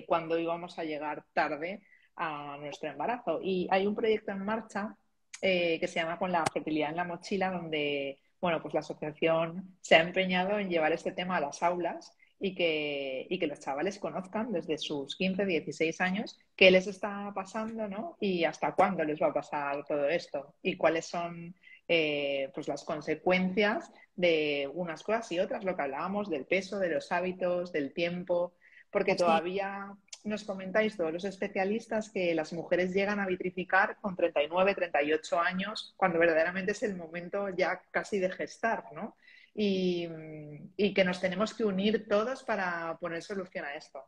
cuándo íbamos a llegar tarde a nuestro embarazo. Y hay un proyecto en marcha que se llama Con la fertilidad en la mochila, donde bueno, pues la asociación se ha empeñado en llevar este tema a las aulas y que los chavales conozcan desde sus 15, 16 años qué les está pasando, ¿no? Y hasta cuándo les va a pasar todo esto y cuáles son pues las consecuencias de unas cosas y otras, lo que hablábamos del peso, de los hábitos, del tiempo, porque Sí. todavía nos comentáis todos los especialistas que las mujeres llegan a vitrificar con 39, 38 años, cuando verdaderamente es el momento ya casi de gestar, ¿no? Y que nos tenemos que unir todos para poner solución a esto.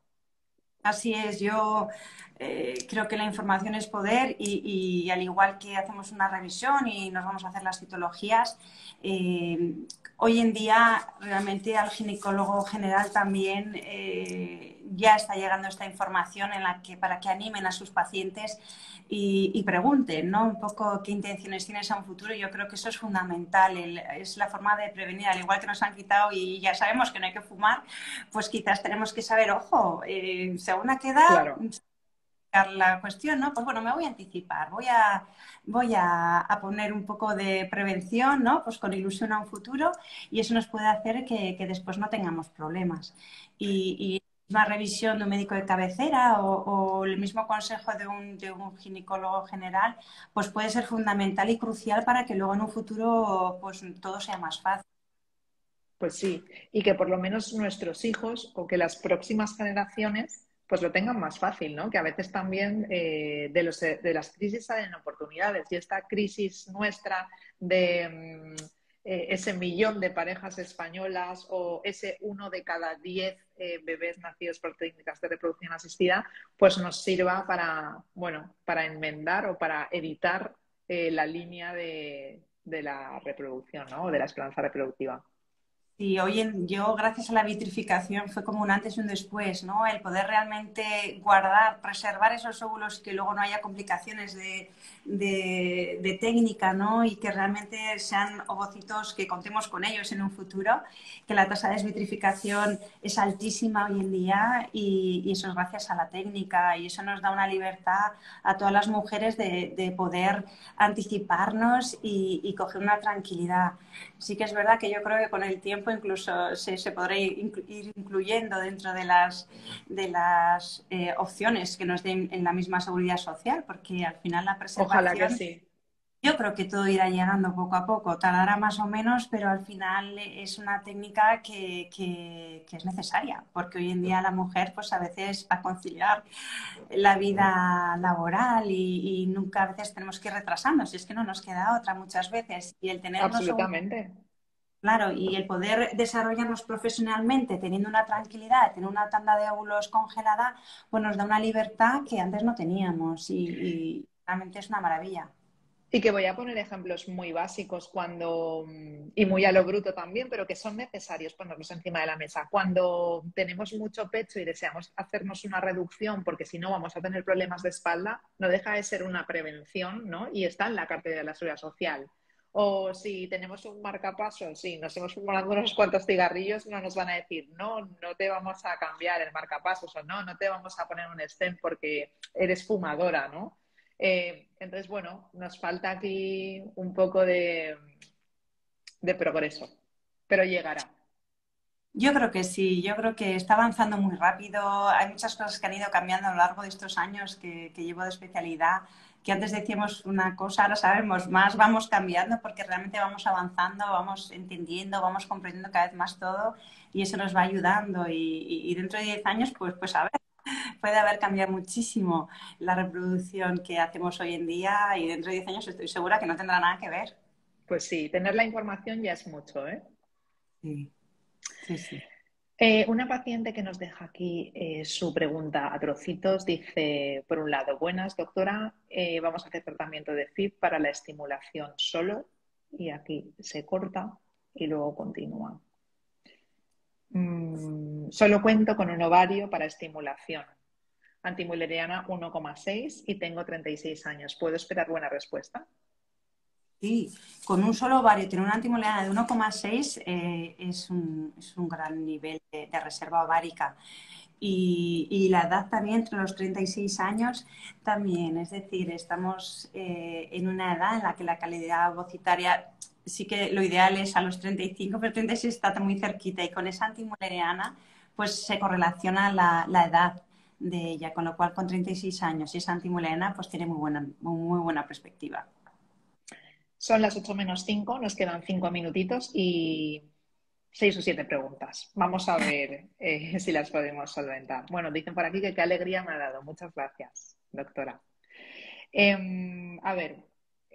Así es, yo creo que la información es poder y al igual que hacemos una revisión y nos vamos a hacer las citologías, hoy en día realmente al ginecólogo general también ya está llegando esta información en la que, para que animen a sus pacientes y pregunten, ¿no? Un poco qué intenciones tienes a un futuro. Yo creo que eso es fundamental, es la forma de prevenir. Al igual que nos han quitado y ya sabemos que no hay que fumar, pues quizás tenemos que saber, ojo, según a qué edad Claro. la cuestión, ¿no? Pues bueno, me voy a anticipar, voy a poner un poco de prevención, ¿no? Pues con ilusión a un futuro y eso nos puede hacer que después no tengamos problemas. Y una revisión de un médico de cabecera o el mismo consejo de un ginecólogo general, pues puede ser fundamental y crucial para que luego en un futuro pues todo sea más fácil. Pues sí, y que por lo menos nuestros hijos o que las próximas generaciones pues lo tengan más fácil, ¿no? Que a veces también de las crisis salen oportunidades y esta crisis nuestra de ese millón de parejas españolas o ese 1 de cada 10 bebés nacidos por técnicas de reproducción asistida, pues nos sirva para, bueno, para enmendar o para evitar la línea de la reproducción, ¿no? O de la esperanza reproductiva. Y yo, gracias a la vitrificación, fue como un antes y un después, ¿no? El poder realmente guardar, preservar esos óvulos y que luego no haya complicaciones de técnica, ¿no? Y que realmente sean ovocitos que contemos con ellos en un futuro, que la tasa de desvitrificación es altísima hoy en día y eso es gracias a la técnica y eso nos da una libertad a todas las mujeres de poder anticiparnos y coger una tranquilidad. Sí que es verdad que yo creo que con el tiempo incluso se podrá ir incluyendo dentro de las opciones que nos den en la misma seguridad social, porque al final la Ojalá que preservación, sí. yo creo que todo irá llegando poco a poco, tardará más o menos, pero al final es una técnica que es necesaria, porque hoy en día la mujer pues a veces va a conciliar la vida laboral y nunca a veces tenemos que ir retrasarnos, y es que no nos queda otra muchas veces, y el tenernos un. Absolutamente. Claro, y el poder desarrollarnos profesionalmente teniendo una tranquilidad, tener una tanda de óvulos congelada, pues nos da una libertad que antes no teníamos y realmente es una maravilla. Y que voy a poner ejemplos muy básicos y muy a lo bruto también, pero que son necesarios ponerlos encima de la mesa. Cuando tenemos mucho pecho y deseamos hacernos una reducción, porque si no vamos a tener problemas de espalda, no deja de ser una prevención, ¿no? Y está en la cartera de la seguridad social. O si tenemos un marcapasos, sí, nos hemos fumado unos cuantos cigarrillos, no nos van a decir, no, no te vamos a cambiar el marcapasos o no, no te vamos a poner un stent porque eres fumadora, ¿no? Entonces, bueno, nos falta aquí un poco de progreso, pero llegará. Yo creo que sí, yo creo que está avanzando muy rápido. Hay muchas cosas que han ido cambiando a lo largo de estos años que llevo de especialidad, que antes decíamos una cosa, ahora sabemos más, vamos cambiando porque realmente vamos avanzando, vamos entendiendo, vamos comprendiendo cada vez más todo y eso nos va ayudando. Y dentro de 10 años, pues a ver, puede haber cambiado muchísimo la reproducción que hacemos hoy en día y dentro de 10 años estoy segura que no tendrá nada que ver. Pues sí, tener la información ya es mucho, ¿eh? Sí, sí, sí. Una paciente que nos deja aquí su pregunta a trocitos dice, por un lado, buenas, doctora, vamos a hacer tratamiento de FIP para la estimulación solo, y aquí se corta y luego continúa. Solo cuento con un ovario para estimulación. Antimuleriana 1,6 y tengo 36 años. ¿Puedo esperar buena respuesta? Sí, con un solo ovario tener una antimoleriana de 1,6 es un gran nivel de reserva ovárica. Y la edad también, entre los 36 años, también. Es decir, estamos en una edad en la que la calidad ovocitaria sí que lo ideal es a los 35, pero 36 está muy cerquita. Y con esa antimoleriana, pues se correlaciona la edad de ella, con lo cual con 36 años y esa antimoleriana, pues tiene muy buena perspectiva. Son las 8 menos 5, nos quedan 5 minutitos y 6 o 7 preguntas. Vamos a ver si las podemos solventar. Bueno, dicen por aquí que qué alegría me ha dado. Muchas gracias, doctora. A ver,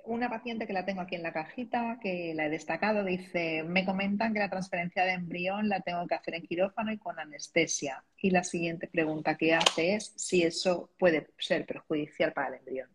una paciente que la tengo aquí en la cajita, que la he destacado, dice, me comentan que la transferencia de embrión la tengo que hacer en quirófano y con anestesia. Y la siguiente pregunta que hace es si eso puede ser perjudicial para el embrión.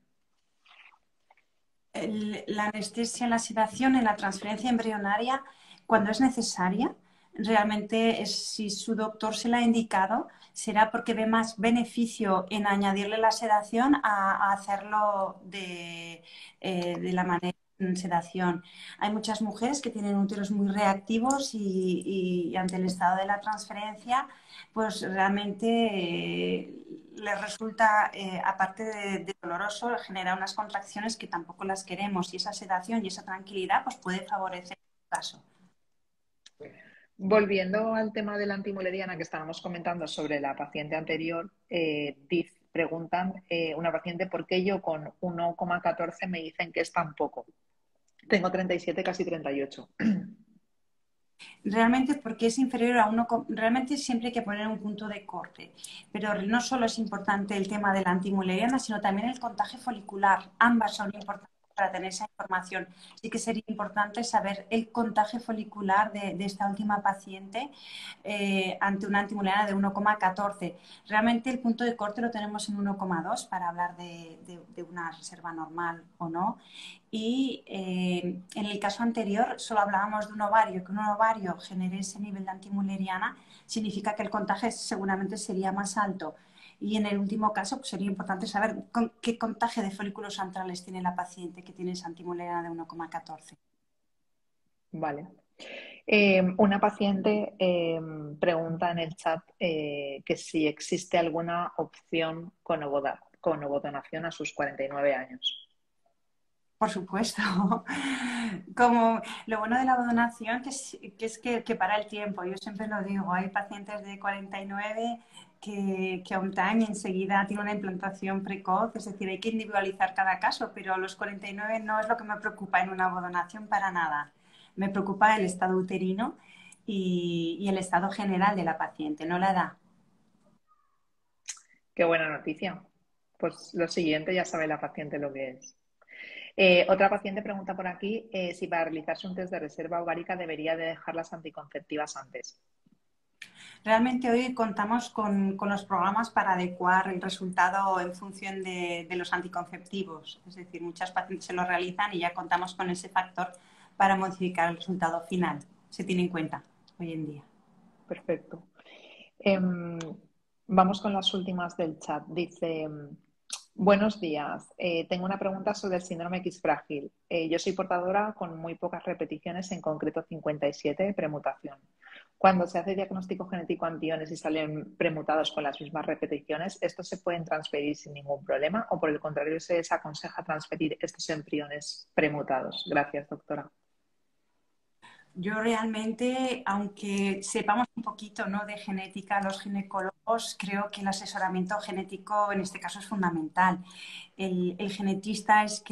La anestesia, la sedación en la transferencia embrionaria, cuando es necesaria, realmente si su doctor se la ha indicado, será porque ve más beneficio en añadirle la sedación a hacerlo de la manera en sedación. Hay muchas mujeres que tienen úteros muy reactivos y ante el estado de la transferencia, pues realmente les resulta, aparte de doloroso, genera unas contracciones que tampoco las queremos y esa sedación y esa tranquilidad pues puede favorecer el caso. Volviendo al tema de la antimuleriana que estábamos comentando sobre la paciente anterior, preguntan una paciente por qué yo con 1,14 me dicen que es tan poco. Tengo 37, casi 38. Realmente porque es inferior a 1, realmente siempre hay que poner un punto de corte, pero no solo es importante el tema de la antimuleriana, sino también el contagio folicular. Ambas son importantes para tener esa información. Sí que sería importante saber el contagio folicular de esta última paciente ante una antimuleriana de 1,14. Realmente el punto de corte lo tenemos en 1,2 para hablar de una reserva normal o no. Y en el caso anterior solo hablábamos de un ovario, que un ovario genere ese nivel de antimuleriana significa que el contagio seguramente sería más alto. Y en el último caso pues sería importante saber qué contagio de folículos antrales tiene la paciente que tiene esa antimuleriana de 1,14. Vale. Una paciente pregunta en el chat que si existe alguna opción con ovodonación a sus 49 años. Por supuesto. Como lo bueno de la donación que para el tiempo. Yo siempre lo digo, hay pacientes de 49 que a un time enseguida tienen una implantación precoz, es decir, hay que individualizar cada caso, pero a los 49 no es lo que me preocupa en una donación para nada. Me preocupa el estado uterino y el estado general de la paciente, no la edad. Qué buena noticia. Pues lo siguiente ya sabe la paciente lo que es. Otra paciente pregunta por aquí si para realizarse un test de reserva ovárica debería de dejar las anticonceptivas antes. Realmente hoy contamos con los programas para adecuar el resultado en función de los anticonceptivos. Es decir, muchas pacientes se lo realizan y ya contamos con ese factor para modificar el resultado final. Se tiene en cuenta hoy en día. Perfecto. Vamos con las últimas del chat. Dice, buenos días. Tengo una pregunta sobre el síndrome X frágil. Yo soy portadora con muy pocas repeticiones, en concreto 57 de premutación. Cuando se hace diagnóstico genético antiones y salen premutados con las mismas repeticiones, ¿estos se pueden transferir sin ningún problema o por el contrario se desaconseja transferir estos embriones premutados? Gracias, doctora. Yo realmente, aunque sepamos un poquito, ¿no?, de genética, los ginecólogos, creo que el asesoramiento genético en este caso es fundamental. El genetista es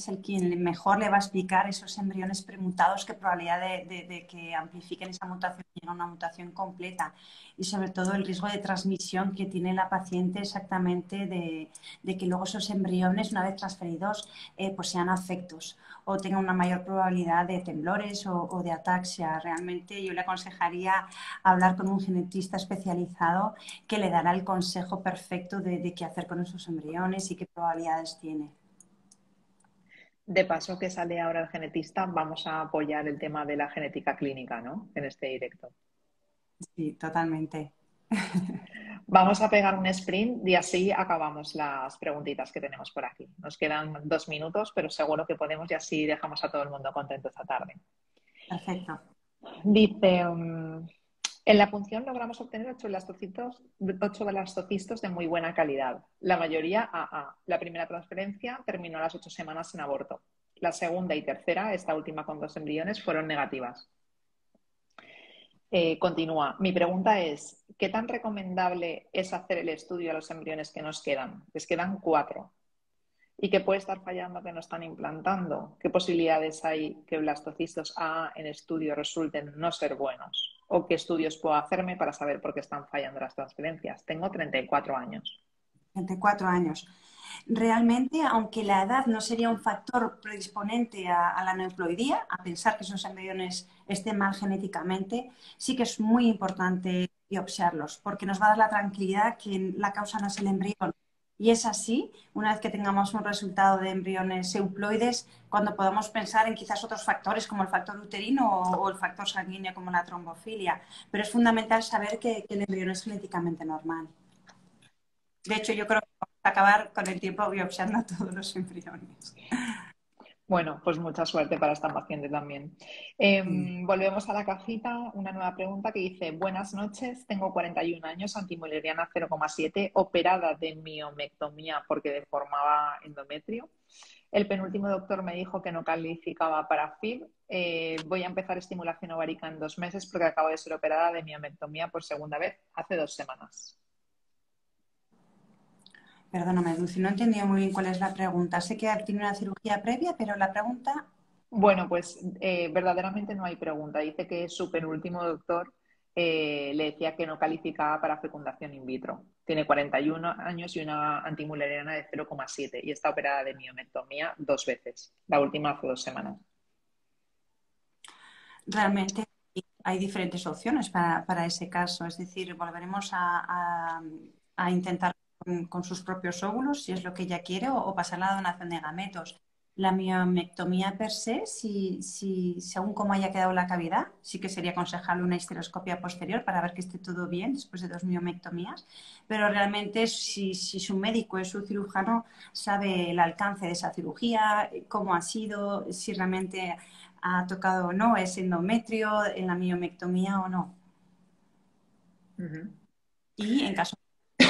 el quien mejor le va a explicar esos embriones premutados, qué probabilidad de que amplifiquen esa mutación y lleguen a una mutación completa. Y sobre todo el riesgo de transmisión que tiene la paciente exactamente de que luego esos embriones, una vez transferidos, pues sean afectos o tengan una mayor probabilidad de temblores o de ataxia. Realmente yo le aconsejaría hablar con un genetista especializado que le dará el consejo perfecto de qué hacer con esos embriones y qué probabilidades tiene. De paso que sale ahora el genetista, vamos a apoyar el tema de la genética clínica, ¿no?, en este directo. Sí, totalmente. Vamos a pegar un sprint y así acabamos las preguntitas que tenemos por aquí. Nos quedan 2 minutos, pero seguro que podemos y así dejamos a todo el mundo contento esta tarde. Perfecto. Dice, en la punción logramos obtener 8 blastocistos de muy buena calidad. La mayoría AA. La primera transferencia terminó a las 8 semanas en aborto. La segunda y tercera, esta última con 2 embriones, fueron negativas. Continúa. Mi pregunta es, ¿qué tan recomendable es hacer el estudio a los embriones que nos quedan? Les quedan 4. ¿Y qué puede estar fallando que no están implantando? ¿Qué posibilidades hay que blastocistos A en estudio resulten no ser buenos? ¿O qué estudios puedo hacerme para saber por qué están fallando las transferencias? Tengo 34 años. 34 años. Realmente, aunque la edad no sería un factor predisponente a la aneuploidía, a pensar que esos embriones estén mal genéticamente, sí que es muy importante biopsiarlos, porque nos va a dar la tranquilidad que la causa no es el embrión, Y es así, una vez que tengamos un resultado de embriones euploides, cuando podamos pensar en quizás otros factores como el factor uterino o el factor sanguíneo como la trombofilia. Pero es fundamental saber que el embrión es genéticamente normal. De hecho, yo creo que vamos a acabar con el tiempo biopsiando a todos los embriones. Bueno, pues mucha suerte para esta paciente también. Volvemos a la cajita, una nueva pregunta que dice: buenas noches, tengo 41 años, antimoleriana 0,7, operada de miomectomía porque deformaba endometrio. El penúltimo doctor me dijo que no calificaba para FIB. Voy a empezar estimulación ovárica en 2 meses porque acabo de ser operada de miomectomía por segunda vez hace 2 semanas. Perdóname, Dulce, no he entendido muy bien cuál es la pregunta. Sé que tiene una cirugía previa, pero la pregunta... Bueno, pues verdaderamente no hay pregunta. Dice que su penúltimo doctor le decía que no calificaba para fecundación in vitro. Tiene 41 años y una antimuleriana de 0,7 y está operada de miomectomía 2 veces. La última hace 2 semanas. Realmente hay diferentes opciones para ese caso. Es decir, volveremos a intentar con sus propios óvulos, si es lo que ella quiere, o pasar a la donación de gametos. La miomectomía per se, si según cómo haya quedado la cavidad, sí que sería aconsejable una histeroscopia posterior para ver que esté todo bien después de 2 miomectomías. Pero realmente, si su médico es su cirujano, sabe el alcance de esa cirugía, cómo ha sido, si realmente ha tocado o no, es endometrio, en la miomectomía o no. Y en caso de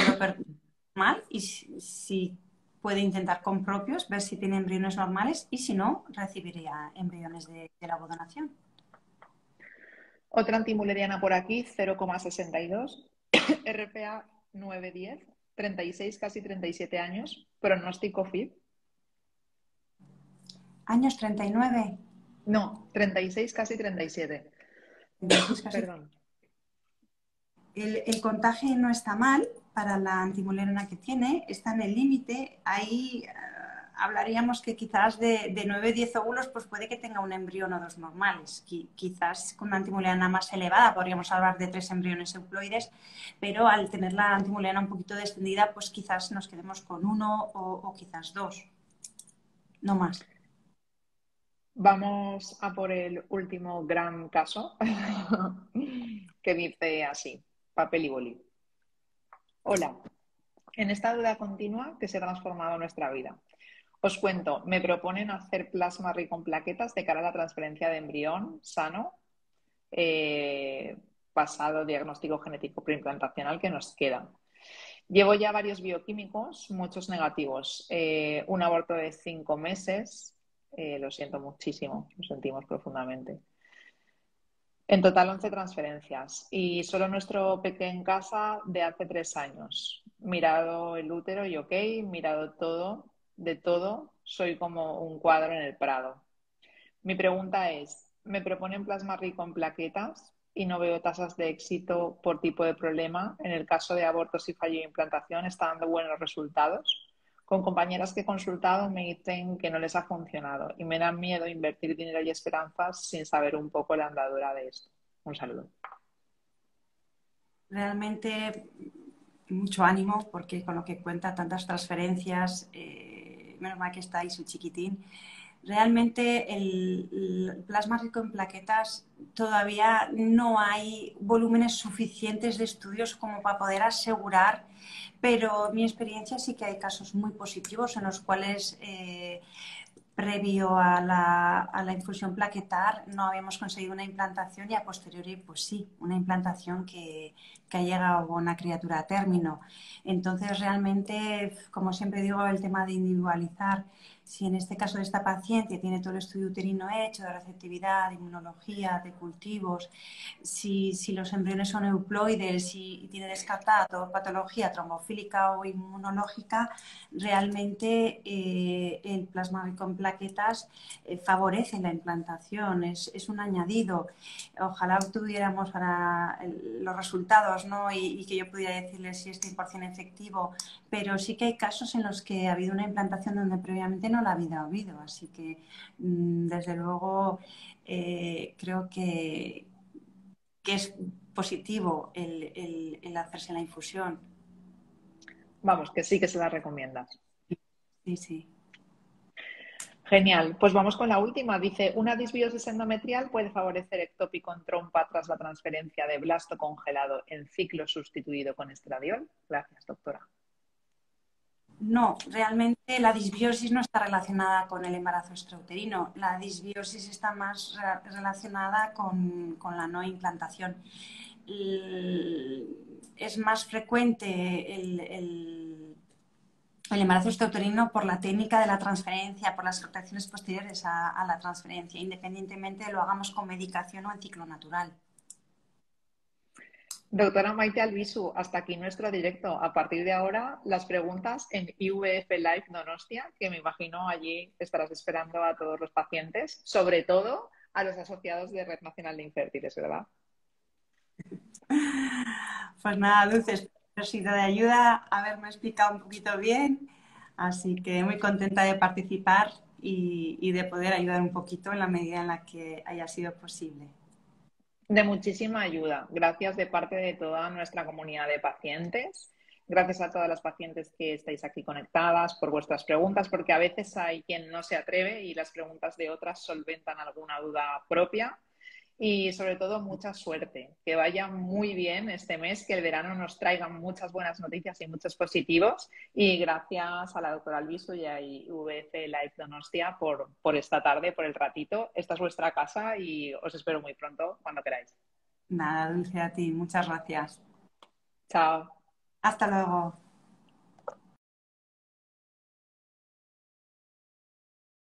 normal, y si puede intentar con propios, ver si tiene embriones normales y si no, recibiría embriones de la donación. Otra antimuleriana por aquí, 0,62, RPA 910, 36, casi 37 años, pronóstico FIB. ¿Años 39? No, 36, casi 37. 36 casi. Perdón. El contagio no está mal para la antimuleriana que tiene, está en el límite. Ahí hablaríamos que quizás de 9-10 óvulos pues puede que tenga un embrión o 2 normales. Quizás con una antimuleriana más elevada podríamos hablar de 3 embriones euploides, pero al tener la antimuleriana un poquito descendida pues quizás nos quedemos con 1 o quizás 2, no más. Vamos a por el último gran caso que dice así, papel y boli. Hola, en esta duda continua que se ha transformado nuestra vida. Os cuento, me proponen hacer plasma rico en plaquetas de cara a la transferencia de embrión sano, pasado diagnóstico genético preimplantacional que nos queda. Llevo ya varios bioquímicos, muchos negativos. Un aborto de 5 meses, lo siento muchísimo, lo sentimos profundamente. En total 11 transferencias y solo nuestro peque en casa de hace 3 años. Mirado el útero y ok, mirado todo, de todo, soy como un cuadro en el Prado. Mi pregunta es, me proponen plasma rico en plaquetas y no veo tasas de éxito por tipo de problema. En el caso de abortos y fallo de implantación está dando buenos resultados. Con compañeras que he consultado me dicen que no les ha funcionado y me da miedo invertir dinero y esperanzas sin saber un poco la andadura de esto. Un saludo. Realmente mucho ánimo porque con lo que cuenta tantas transferencias, menos mal que está ahí su chiquitín. Realmente el plasma rico en plaquetas todavía no hay volúmenes suficientes de estudios como para poder asegurar, pero en mi experiencia sí que hay casos muy positivos en los cuales previo a la infusión plaquetar no habíamos conseguido una implantación y a posteriori pues sí, una implantación que ha llegado a una criatura a término. Entonces realmente, como siempre digo, el tema de individualizar, si en este caso de esta paciente tiene todo el estudio uterino hecho de receptividad, de inmunología, de cultivos, si los embriones son euploides y tiene descartada toda patología trombofílica o inmunológica, realmente el plasma rico en plaquetas favorece la implantación, es un añadido. Ojalá obtuviéramos para los resultados, ¿no? y que yo pudiera decirles si es 100% efectivo, pero sí que hay casos en los que ha habido una implantación donde previamente no la había habido, así que desde luego creo que es positivo el hacerse la infusión. Vamos, que sí que se la recomiendas. Sí, sí. Genial. Pues vamos con la última. Dice, ¿una disbiosis endometrial puede favorecer ectópico en trompa tras la transferencia de blasto congelado en ciclo sustituido con estradiol? Gracias, doctora. No, realmente la disbiosis no está relacionada con el embarazo extrauterino. La disbiosis está más relacionada con la no implantación. Es más frecuente el embarazo extrauterino por la técnica de la transferencia, por las contracciones posteriores a la transferencia, independientemente de lo hagamos con medicación o en ciclo natural. Doctora Maite Albisu, hasta aquí nuestro directo. A partir de ahora, las preguntas en IVF Live Donostia, que me imagino allí estarás esperando a todos los pacientes, sobre todo a los asociados de Red Nacional de Infértiles, ¿verdad? Pues nada, Dulce, espero haber sido de ayuda, haberme explicado un poquito bien, así que muy contenta de participar y de poder ayudar un poquito en la medida en la que haya sido posible. De muchísima ayuda. Gracias de parte de toda nuestra comunidad de pacientes. Gracias a todas las pacientes que estáis aquí conectadas por vuestras preguntas, porque a veces hay quien no se atreve y las preguntas de otras solventan alguna duda propia. Y sobre todo, mucha suerte. Que vaya muy bien este mes, que el verano nos traiga muchas buenas noticias y muchos positivos. Y gracias a la doctora Albisu y a IVF Live Donostia por esta tarde, por el ratito. Esta es vuestra casa y os espero muy pronto cuando queráis. Nada, Dulce, a ti, muchas gracias. Chao. Hasta luego.